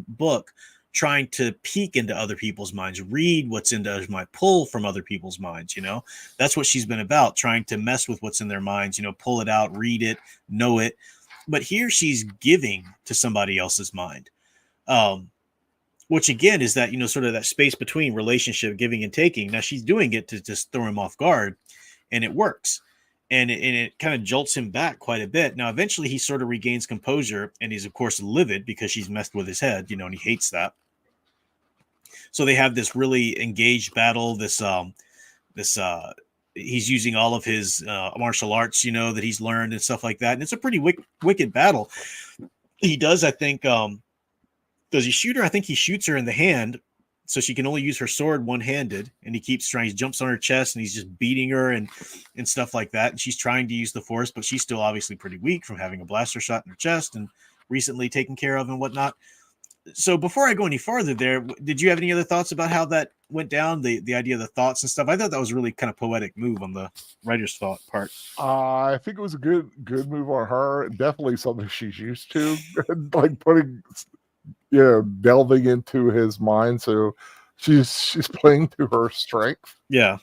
book trying to peek into other people's minds, read what's into others' mind, pull from other people's minds. That's what she's been about, trying to mess with what's in their minds, pull it out, read it, know it. But here she's giving to somebody else's mind, which again is that, sort of that space between relationship, giving and taking. Now she's doing it to just throw him off guard, and it works. And it kind of jolts him back quite a bit. Now, eventually he sort of regains composure, and he's of course livid because she's messed with his head, and he hates that. So they have this really engaged battle. He's using all of his martial arts, that he's learned and stuff like that. And it's a pretty wicked battle. He does, I think, does he shoot her? I think he shoots her in the hand, so she can only use her sword one-handed. And he keeps trying. He jumps on her chest and he's just beating her and stuff like that. And she's trying to use the force, but she's still obviously pretty weak from having a blaster shot in her chest and recently taken care of and whatnot. So before I go any farther there, did you have any other thoughts about how that went down? The idea of the thoughts and stuff. I thought that was a really kind of poetic move on the writer's thought part. I think it was a good move on her. Definitely something she's used to, like putting, delving into his mind. So she's playing to her strength. Yeah.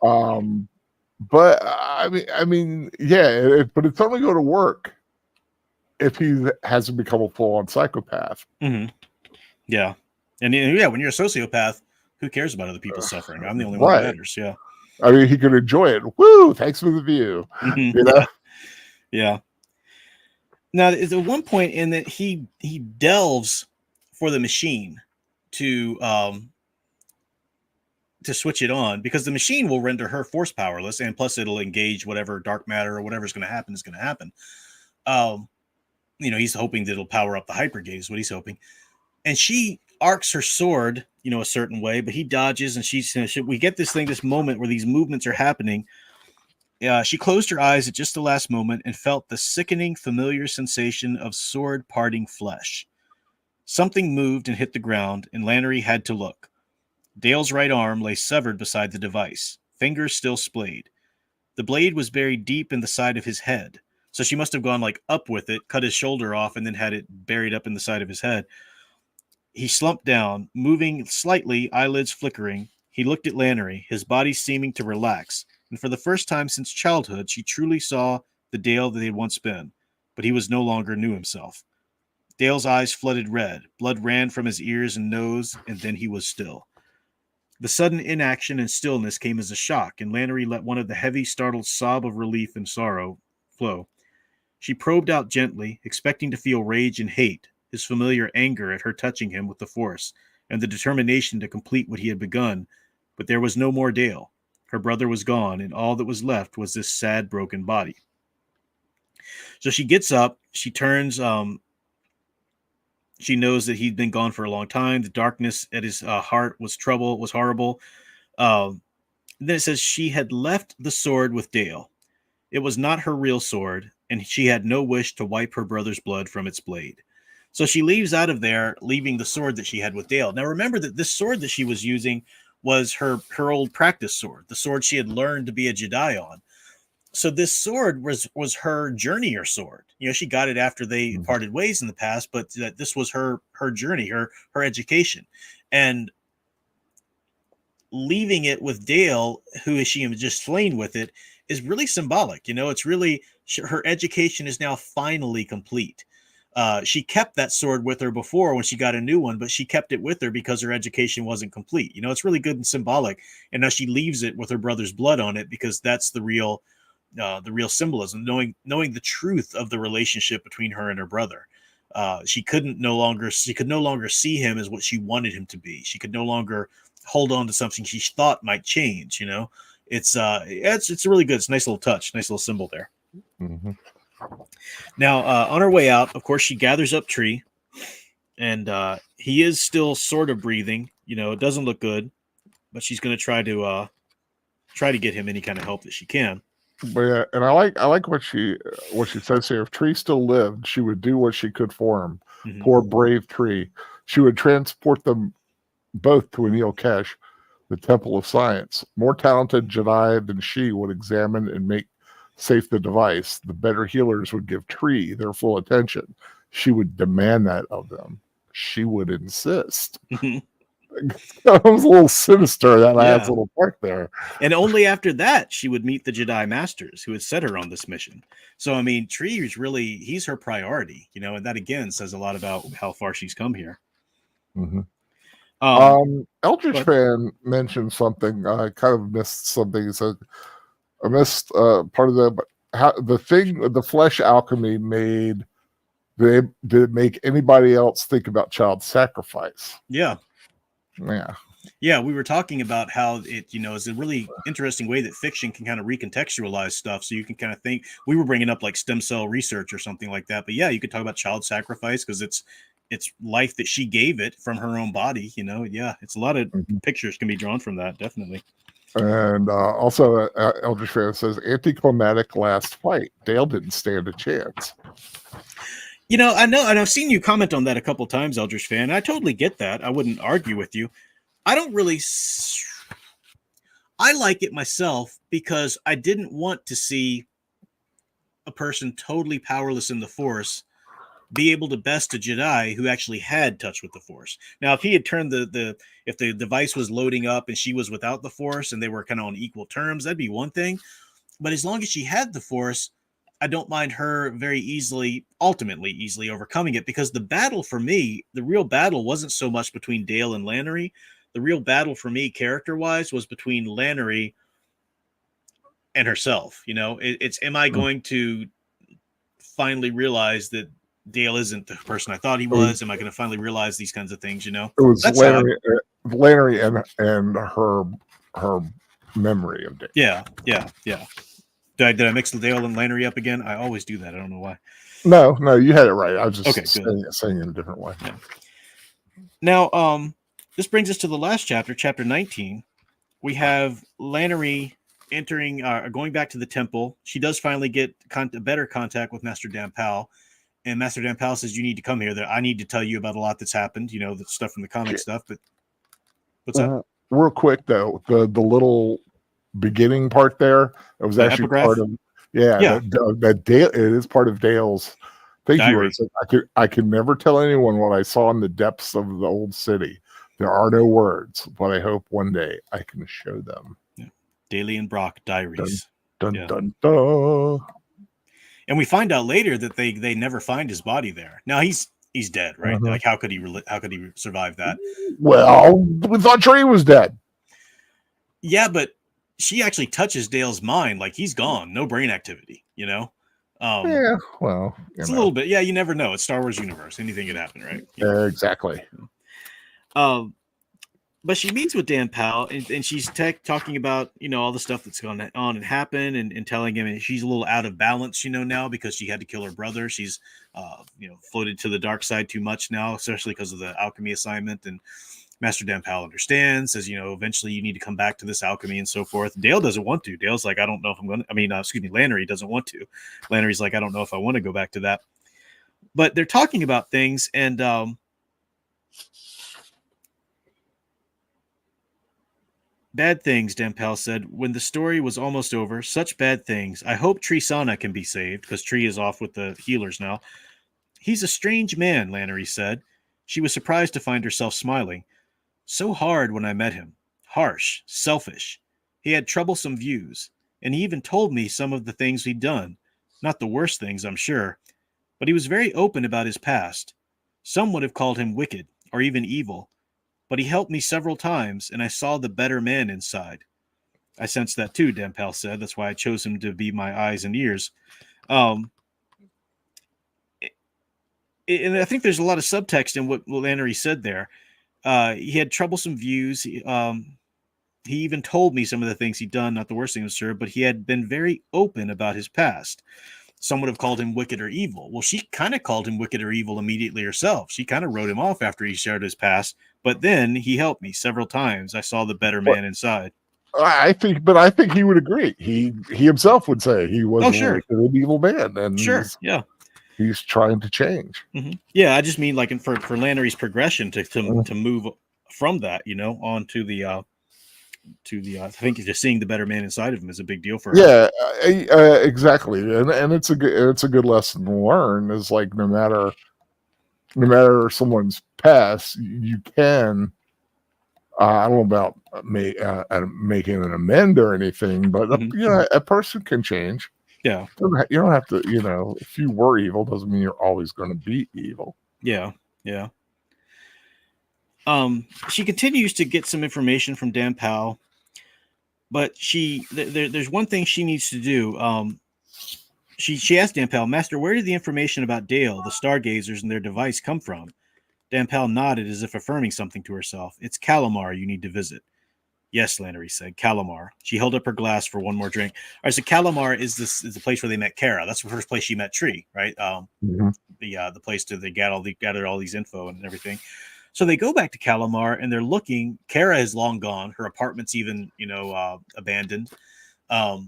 But I mean, yeah. But it's only going to work if he hasn't become a full-on psychopath. Mm-hmm. Yeah. And yeah, when you're a sociopath, who cares about other people's suffering? I'm the only one that matters. Yeah. I mean, he could enjoy it. Woo! Thanks for the view. Mm-hmm. Yeah. Now, there's at one point in that he delves for the machine to switch it on, because the machine will render her force powerless, and plus it'll engage whatever dark matter or whatever's going to happen is going to happen. He's hoping that it'll power up the hypergaze, what he's hoping. And she arcs her sword, a certain way, but he dodges, and we get this moment where these movements are happening. She closed her eyes at just the last moment and felt the sickening, familiar sensation of sword parting flesh. Something moved and hit the ground, and Lannery had to look. Dale's right arm lay severed beside the device, fingers still splayed. The blade was buried deep in the side of his head. So she must have gone like up with it, cut his shoulder off, and then had it buried up in the side of his head. He slumped down, moving slightly, eyelids flickering. He looked at Lannery, his body seeming to relax, and for the first time since childhood, she truly saw the Dale that he had once been, but he was no longer knew himself. Dale's eyes flooded red, blood ran from his ears and nose, and then he was still. The sudden inaction and stillness came as a shock, and Lannery let one of the heavy, startled sob of relief and sorrow flow. She probed out gently, expecting to feel rage and hate, his familiar anger at her touching him with the force, and the determination to complete what he had begun. But there was no more Dale. Her brother was gone, and all that was left was this sad, broken body. So she gets up, she turns, she knows that he'd been gone for a long time. The darkness at his heart was horrible. Then it says she had left the sword with Dale. It was not her real sword, and she had no wish to wipe her brother's blood from its blade. So she leaves out of there, leaving the sword that she had with Dale. Now remember that this sword that she was using was her old practice sword, the sword she had learned to be a Jedi on. so this sword was her journeyer sword. You know, she got it after they Mhm. parted ways in the past, but that this was her journey, her education, and leaving it with Dale, who she had just slain with it, is really symbolic. You know, it's really her education is now finally complete. She kept that sword with her before when she got a new one, but she kept it with her because her education wasn't complete. You know, it's really good and symbolic. And now she leaves it with her brother's blood on it because that's the real symbolism, knowing the truth of the relationship between her and her brother. She could no longer see him as what she wanted him to be. She could no longer hold on to something she thought might change. You know, it's really good. It's a nice little touch, nice little symbol there. Mhm. Now, on her way out, of course, she gathers up Tree, and he is still sort of breathing. You know, it doesn't look good, but she's going to try to get him any kind of help that she can. But yeah, and I like what she says here. If Tree still lived, she would do what she could for him. Mhm. Poor brave Tree. She would transport them both to Anil Kesh, the Temple of Science. More talented Jedi than she would examine and make safe the device. The better healers would give Tree their full attention. She would demand that of them. She would insist. That was a little sinister, that last Yeah. little part there. And only after that she would meet the Jedi Masters who had set her on this mission. So I mean, Tree is really he's her priority, you know, and that again says a lot about how far she's come here. Mhm. Um, Eldritch but fan mentioned something. I kind of missed something. He said, I missed part of that, but how the flesh alchemy did it make anybody else think about child sacrifice? yeah, Yeah. yeah, we were talking about how it, you know, is a really interesting way that fiction can kind of recontextualize stuff. So you can kind of think we were bringing up like stem cell research or something like that, but yeah, you could talk about child sacrifice because it's life that she gave it from her own body. You know, yeah, it's a lot of Mhm. pictures can be drawn from that, definitely. And also, Eldritch fan says, anticlimactic last fight. Dale didn't stand a chance. You know, I know, and I've seen you comment on that a couple times, Eldritch fan. I totally get that. I wouldn't argue with you. I don't really. I like it myself because I didn't want to see a person totally powerless in the Force be able to best a Jedi who actually had touch with the Force. Now, if he had turned if the device was loading up and she was without the Force and they were kind of on equal terms, that'd be one thing. But as long as she had the Force, I don't mind her ultimately easily overcoming it because the battle for me, the real battle wasn't so much between Dale and Lannery. The real battle for me, character wise, was between Lannery and herself. You know, it's am I Mm. going to finally realize that Dale isn't the person I thought he It was, was? Am I going to finally realize these kinds of things? You know, it was that's how I. Lannery and her memory of Dale. Yeah, yeah, yeah. Did I mix the Dale and Lannery up again? I always do that. I don't know why. No, you had it right. I was just Okay, good. saying it in a different way. Yeah. Now, this brings us to the last chapter, chapter 19. We have Lannery entering, going back to the temple. She does finally get better contact with Master Dan Powell. And Master Dan Powell says, "You need to come here. That I need to tell you about a lot that's happened. You know, the stuff from the comic stuff." But what's that? Real quick though, the little beginning part there, it was The actually part epigraph? of Yeah, that Dale. It is part of Dale's. Thank you. Where diary. it's like, I can never tell anyone what I saw in the depths of the old city. There are no words, but I hope one day I can show them. Yeah. Daly and Brock Dun diaries. dun Yeah. dun dun. And we find out later that they never find his body there. Now he's dead, right? Uh-huh. Like how could he survive that? Well, we thought Trey was dead. Yeah, but she actually touches Dale's mind like he's gone, no brain activity, you know? Yeah, well, It's a little bit, yeah, you never know. It's Star Wars universe. Anything could happen, right? Yeah. exactly. Um but she meets with Dan Powell and she's talking about, you know, all the stuff that's gone on and happened and telling him and she's a little out of balance, you know, now because she had to kill her brother. She's, you know, floated to the dark side too much now, especially because of the alchemy assignment. And Master Dan Powell understands, says, you know, eventually you need to come back to this alchemy and so forth. Dale doesn't want to. Dale's like, I don't know if I'm going to, excuse me, Lannery doesn't want to. Lannery's like, I don't know if I want to go back to that. But they're talking about things and, Bad things, Dampel said. When the story was almost over, such bad things. I hope Trisana can be saved, because Tree is off with the healers now. He's a strange man, Lannery said. She was surprised to find herself smiling. So hard when I met him. Harsh, selfish. He had troublesome views, and he even told me some of the things he'd done. Not the worst things, I'm sure, but he was very open about his past. Some would have called him wicked, or even evil, but he helped me several times, and I saw the better man inside. I sensed that too, Dampel said. That's why I chose him to be my eyes and ears. Um, and I think there's a lot of subtext in what Lannery said there. He had troublesome views. He even told me some of the things he'd done, not the worst things, sir, but he had been very open about his past. Some would have called him wicked or evil. Well, she kind of called him wicked or evil immediately herself. She kind of wrote him off after he shared his past, but then he helped me several times. I saw the better man inside. I think he would agree. He himself would say he was sure. a wicked and evil man, and Sure, yeah. He's trying to change. Mm-hmm. Yeah, I just mean like for Lannery's progression to move from that, onto the I think just seeing the better man inside of him is a big deal for her. Yeah, exactly, and it's a good lesson to learn. Is like no matter someone's past, you can. I don't know about making an amend or anything, but a person can change. Yeah, you don't have to. If you were evil, doesn't mean you're always going to be evil. Yeah, yeah. She continues to get some information from Dampel, but there's one thing she needs to do. She asked Dampel, Master, where did the information about Dale, the Stargazers, and their device come from? Dampel nodded as if affirming something to herself. It's Calamar you need to visit. Yes, Lannery said. Calamar. She held up her glass for one more drink. All right, so Calamar is the place where they met Kara. That's the first place she met Tree, right? The place they gathered all these info and everything. So they go back to Calamar and they're looking. Kara is long gone. Her apartment's even abandoned. All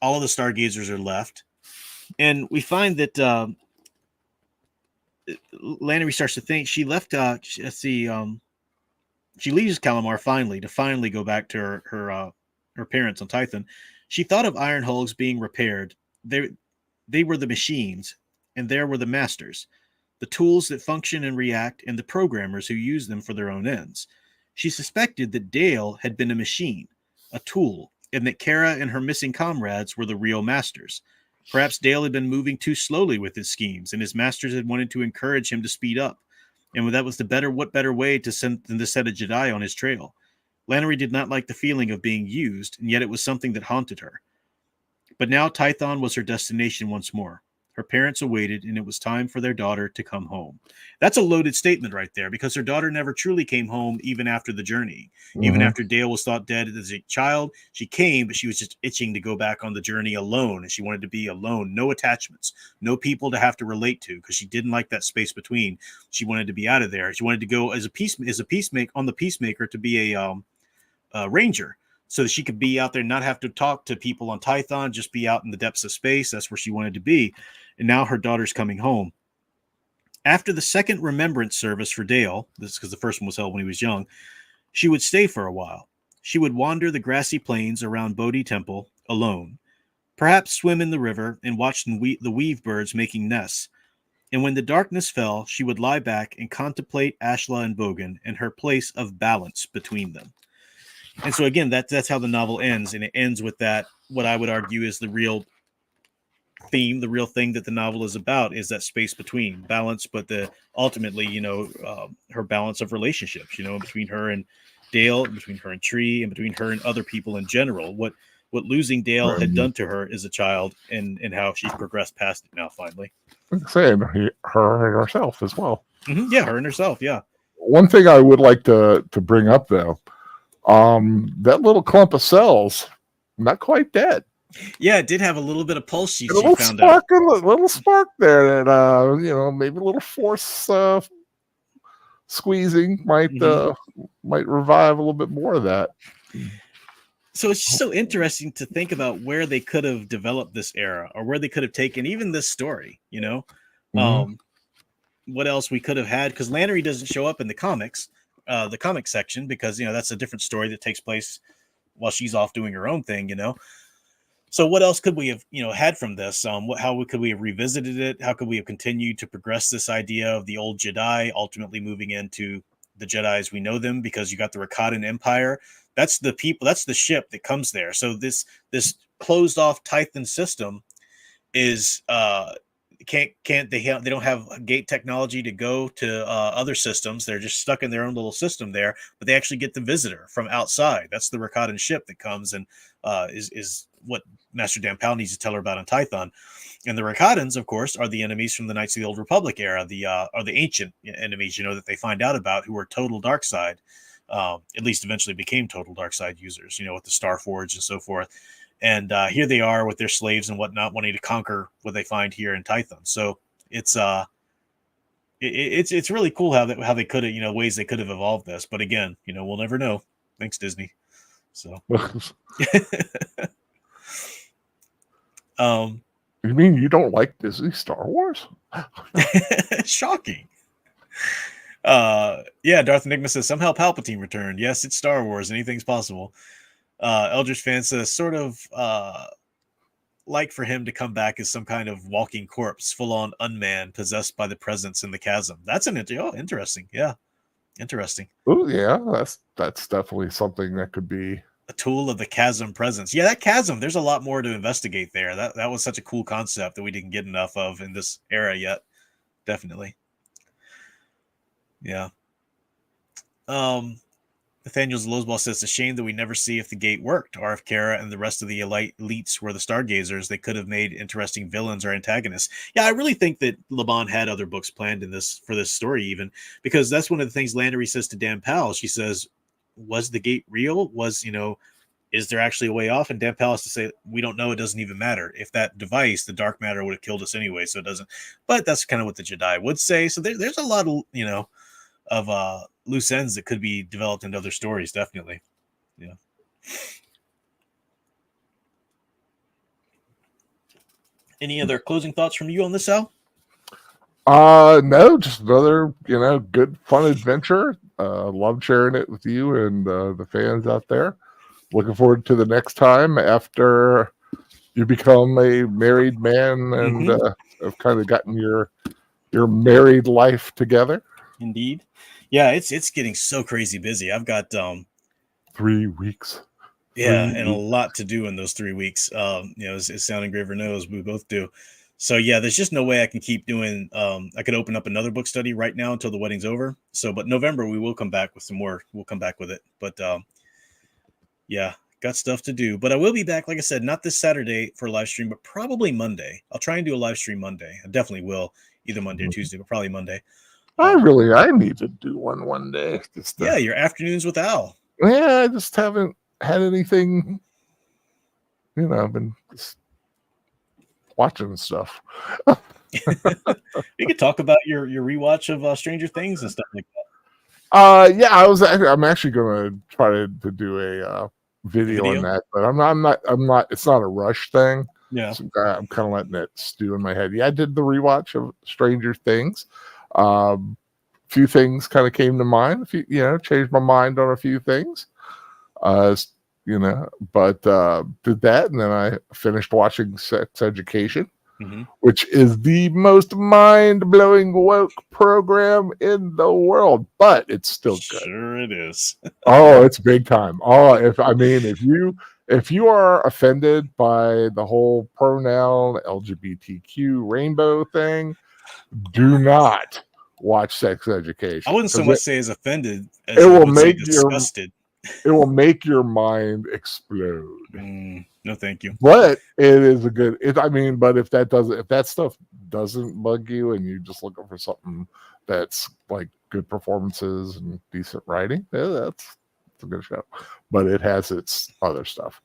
of the Stargazers are left, and we find that Lannery starts to think she left. She leaves Calamar finally go back to her parents on Tython. She thought of iron hulks being repaired. They were the machines, and there were the masters, the tools that function and react, and the programmers who use them for their own ends. She suspected that Dale had been a machine, a tool, and that Kara and her missing comrades were the real masters. Perhaps Dale had been moving too slowly with his schemes, and his masters had wanted to encourage him to speed up. And that was what better way to send than to set a Jedi on his trail. Lannery did not like the feeling of being used, and yet it was something that haunted her. But now Tython was her destination once more. Her parents awaited, and it was time for their daughter to come home. That's a loaded statement right there, because her daughter never truly came home even after the journey. Even after Dale was thought dead as a child, she came, but she was just itching to go back on the journey alone, and she wanted to be alone. No attachments, no people to have to relate to, because she didn't like that space between. She wanted to be out of there. She wanted to go as a peacemaker to be a ranger, so that she could be out there and not have to talk to people on Tython, just be out in the depths of space. That's where she wanted to be. And now her daughter's coming home. After the second remembrance service for Dale, this is because the first one was held when he was young, she would stay for a while. She would wander the grassy plains around Bodhi Temple alone, perhaps swim in the river and watch the weave birds making nests. And when the darkness fell, she would lie back and contemplate Ashla and Bogan and her place of balance between them. And so again, that's how the novel ends, and it ends with that, what I would argue is the real theme, the real thing that the novel is about, is that space between balance, but ultimately, her balance of relationships, between her and Dale, between her and Tree, and between her and other people in general. What losing Dale had done to her as a child, and how she's progressed past it now finally. Same, her and herself as well. Yeah, her and herself. Yeah. One thing I would like to bring up though, that little clump of cells, not quite dead. Yeah, it did have a little bit of pulse. She found out a little spark there that maybe a little force squeezing might revive a little bit more of that. So it's just so interesting to think about where they could have developed this era, or where they could have taken even this story. What else we could have had, because Lannery doesn't show up in the comics section, because that's a different story that takes place while she's off doing her own thing, So what else could we have, had from this? How could we have revisited it? How could we have continued to progress this idea of the old Jedi, ultimately moving into the Jedi as we know them? Because you got the Rakatan Empire. That's the people. That's the ship that comes there. So this closed off Tython system is they don't have gate technology to go to other systems. They're just stuck in their own little system there. But they actually get the visitor from outside. That's the Rakatan ship that comes and is what Master Dan Powell needs to tell her about on Tython. And the Rakatans, of course, are the enemies from the Knights of the Old Republic era. Are the ancient enemies, that they find out about, who are total dark side. At least eventually became total dark side users, with the Star Forge and so forth. And here they are with their slaves and whatnot, wanting to conquer what they find here in Tython. So it's it's really cool how they could have, ways they could have evolved this. But again, we'll never know. Thanks, Disney. So you mean you don't like Disney Star Wars? Shocking. Yeah, Darth Enigma says somehow Palpatine returned. Yes, it's Star Wars. Anything's possible. Eldritch fan says sort of like for him to come back as some kind of walking corpse, full on unmanned, possessed by the presence in the chasm. That's interesting. Yeah, interesting. Oh yeah, that's definitely something that could be a tool of the chasm presence. Yeah, that chasm. There's a lot more to investigate there. That was such a cool concept that we didn't get enough of in this era yet. Definitely. Yeah. Nathaniel Loseball says, it's a shame that we never see if the gate worked, or if Kara and the rest of the elites were the stargazers. They could have made interesting villains or antagonists. Yeah, I really think that Laban had other books planned for this story, even because that's one of the things Landery says to Dan Powell. She says, was the gate real? Is there actually a way off? And Dan Powell has to say, we don't know. It doesn't even matter. If that device, the dark matter, would have killed us anyway, so it doesn't. But that's kind of what the Jedi would say. So there's a lot of loose ends that could be developed into other stories. Definitely. Yeah. Any other closing thoughts from you on this, Al? No, just another, good fun adventure. Love sharing it with you and the fans out there. Looking forward to the next time after you become a married man and have kind of gotten your married life together. Indeed. Yeah, it's getting so crazy busy. I've got 3 weeks. And a lot to do in those 3 weeks. As Sound Engraver knows, we both do. So yeah, there's just no way I can keep doing. I could open up another book study right now until the wedding's over. So, but November we will come back with some more. We'll come back with it. But yeah, got stuff to do. But I will be back, like I said, not this Saturday for a live stream, but probably Monday. I'll try and do a live stream Monday. I definitely will, either Monday or Tuesday, but probably Monday. I need to do one day. Your afternoons with Al. Yeah, I just haven't had anything. I've been just watching stuff. You could talk about your rewatch of Stranger Things and stuff like that. Yeah, I'm actually going to try to do a video on that, but I'm not. It's not a rush thing. Yeah, so I'm kind of letting it stew in my head. Yeah, I did the rewatch of Stranger Things. Few things kind of came to mind. Changed my mind on a few things. But did that, and then I finished watching Sex Education, which is the most mind-blowing woke program in the world. But it's still good. Sure, it is. Oh, it's big time. Oh, if you are offended by the whole pronoun LGBTQ rainbow thing, do not watch Sex Education. I wouldn't so much say as offended as it will make disgusted. It will make your mind explode. No, thank you. But it is a good. But if that stuff doesn't bug you, and you're just looking for something that's like good performances and decent writing, that's a good show. But it has its other stuff.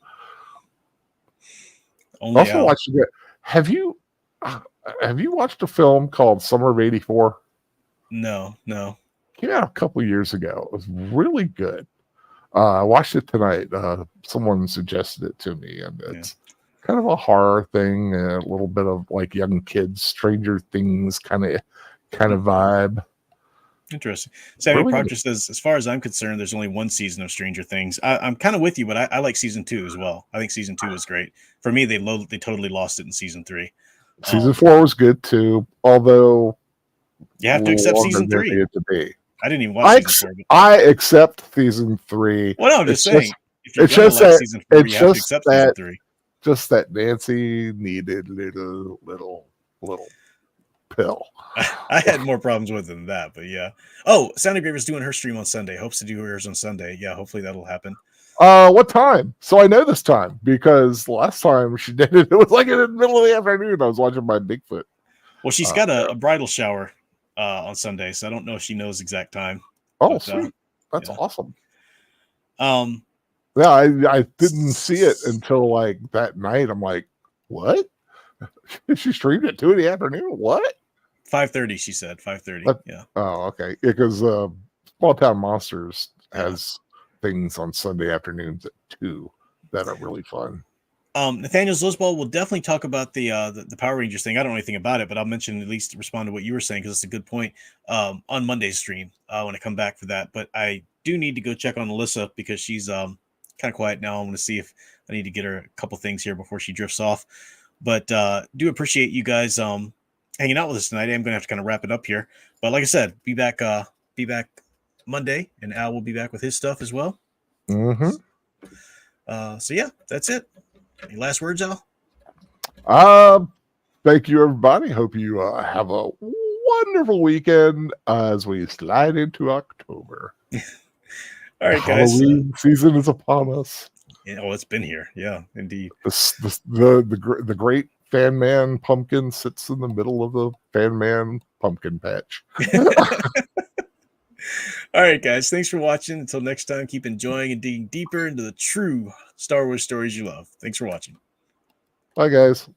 Also, watching it. Have you watched a film called Summer of '84? No. Came out a couple years ago. It was really good. I watched it tonight. Someone suggested it to me, and it's kind of a horror thing, and a little bit of like young kids, Stranger Things kind of vibe. Interesting. Sammy Really? Proctor says, as far as I'm concerned, there's only one season of Stranger Things. I'm kind of with you, but I like season 2 as well. I think season 2 was great. For me, they totally lost it in season 3. Season 4 was good too, although you have to accept longer season than 3. it needed to be. I didn't even watch season 4. But... I accept season 3. Well, no, I'm just saying. If you're it's gonna just like that season 4, you have to accept season 3. Just that Nancy needed little pill. I had more problems with it than that, but yeah. Oh, Sound Engraver's doing her stream on Sunday. Hopes to do hers on Sunday. Yeah, hopefully that'll happen. What time? So I know this time because last time she did it, it was like in the middle of the afternoon. I was watching my Bigfoot. Well, she's got a bridal shower on Sunday, so I don't know if she knows exact time. Oh, but, sweet! That's awesome. Yeah, I didn't see it until like that night. I'm like, what? She streamed at 2 in the afternoon. What? 5:30. She said 5:30. Yeah. Oh, okay. Because Small Town Monsters has things on Sunday afternoons at 2 that are really fun. Nathaniel Zosball will definitely talk about the Power Rangers thing. I don't know anything about it, but I'll mention, at least respond to what you were saying, because it's a good point, on Monday's stream when I come back for that. But I do need to go check on Alyssa because she's kind of quiet now. I want to see if I need to get her a couple things here before she drifts off. But do appreciate you guys hanging out with us tonight. I'm going to have to kind of wrap it up here. But like I said, be back Monday, and Al will be back with his stuff as well. Mm-hmm. So yeah, that's it. Any last words, Al? Thank you, everybody. Hope you have a wonderful weekend as we slide into October. All right, guys. Halloween season is upon us. It's been here. Yeah, indeed. The great Fan Man pumpkin sits in the middle of the Fan Man pumpkin patch. All right, guys. Thanks for watching. Until next time, keep enjoying and digging deeper into the true Star Wars stories you love. Thanks for watching. Bye, guys.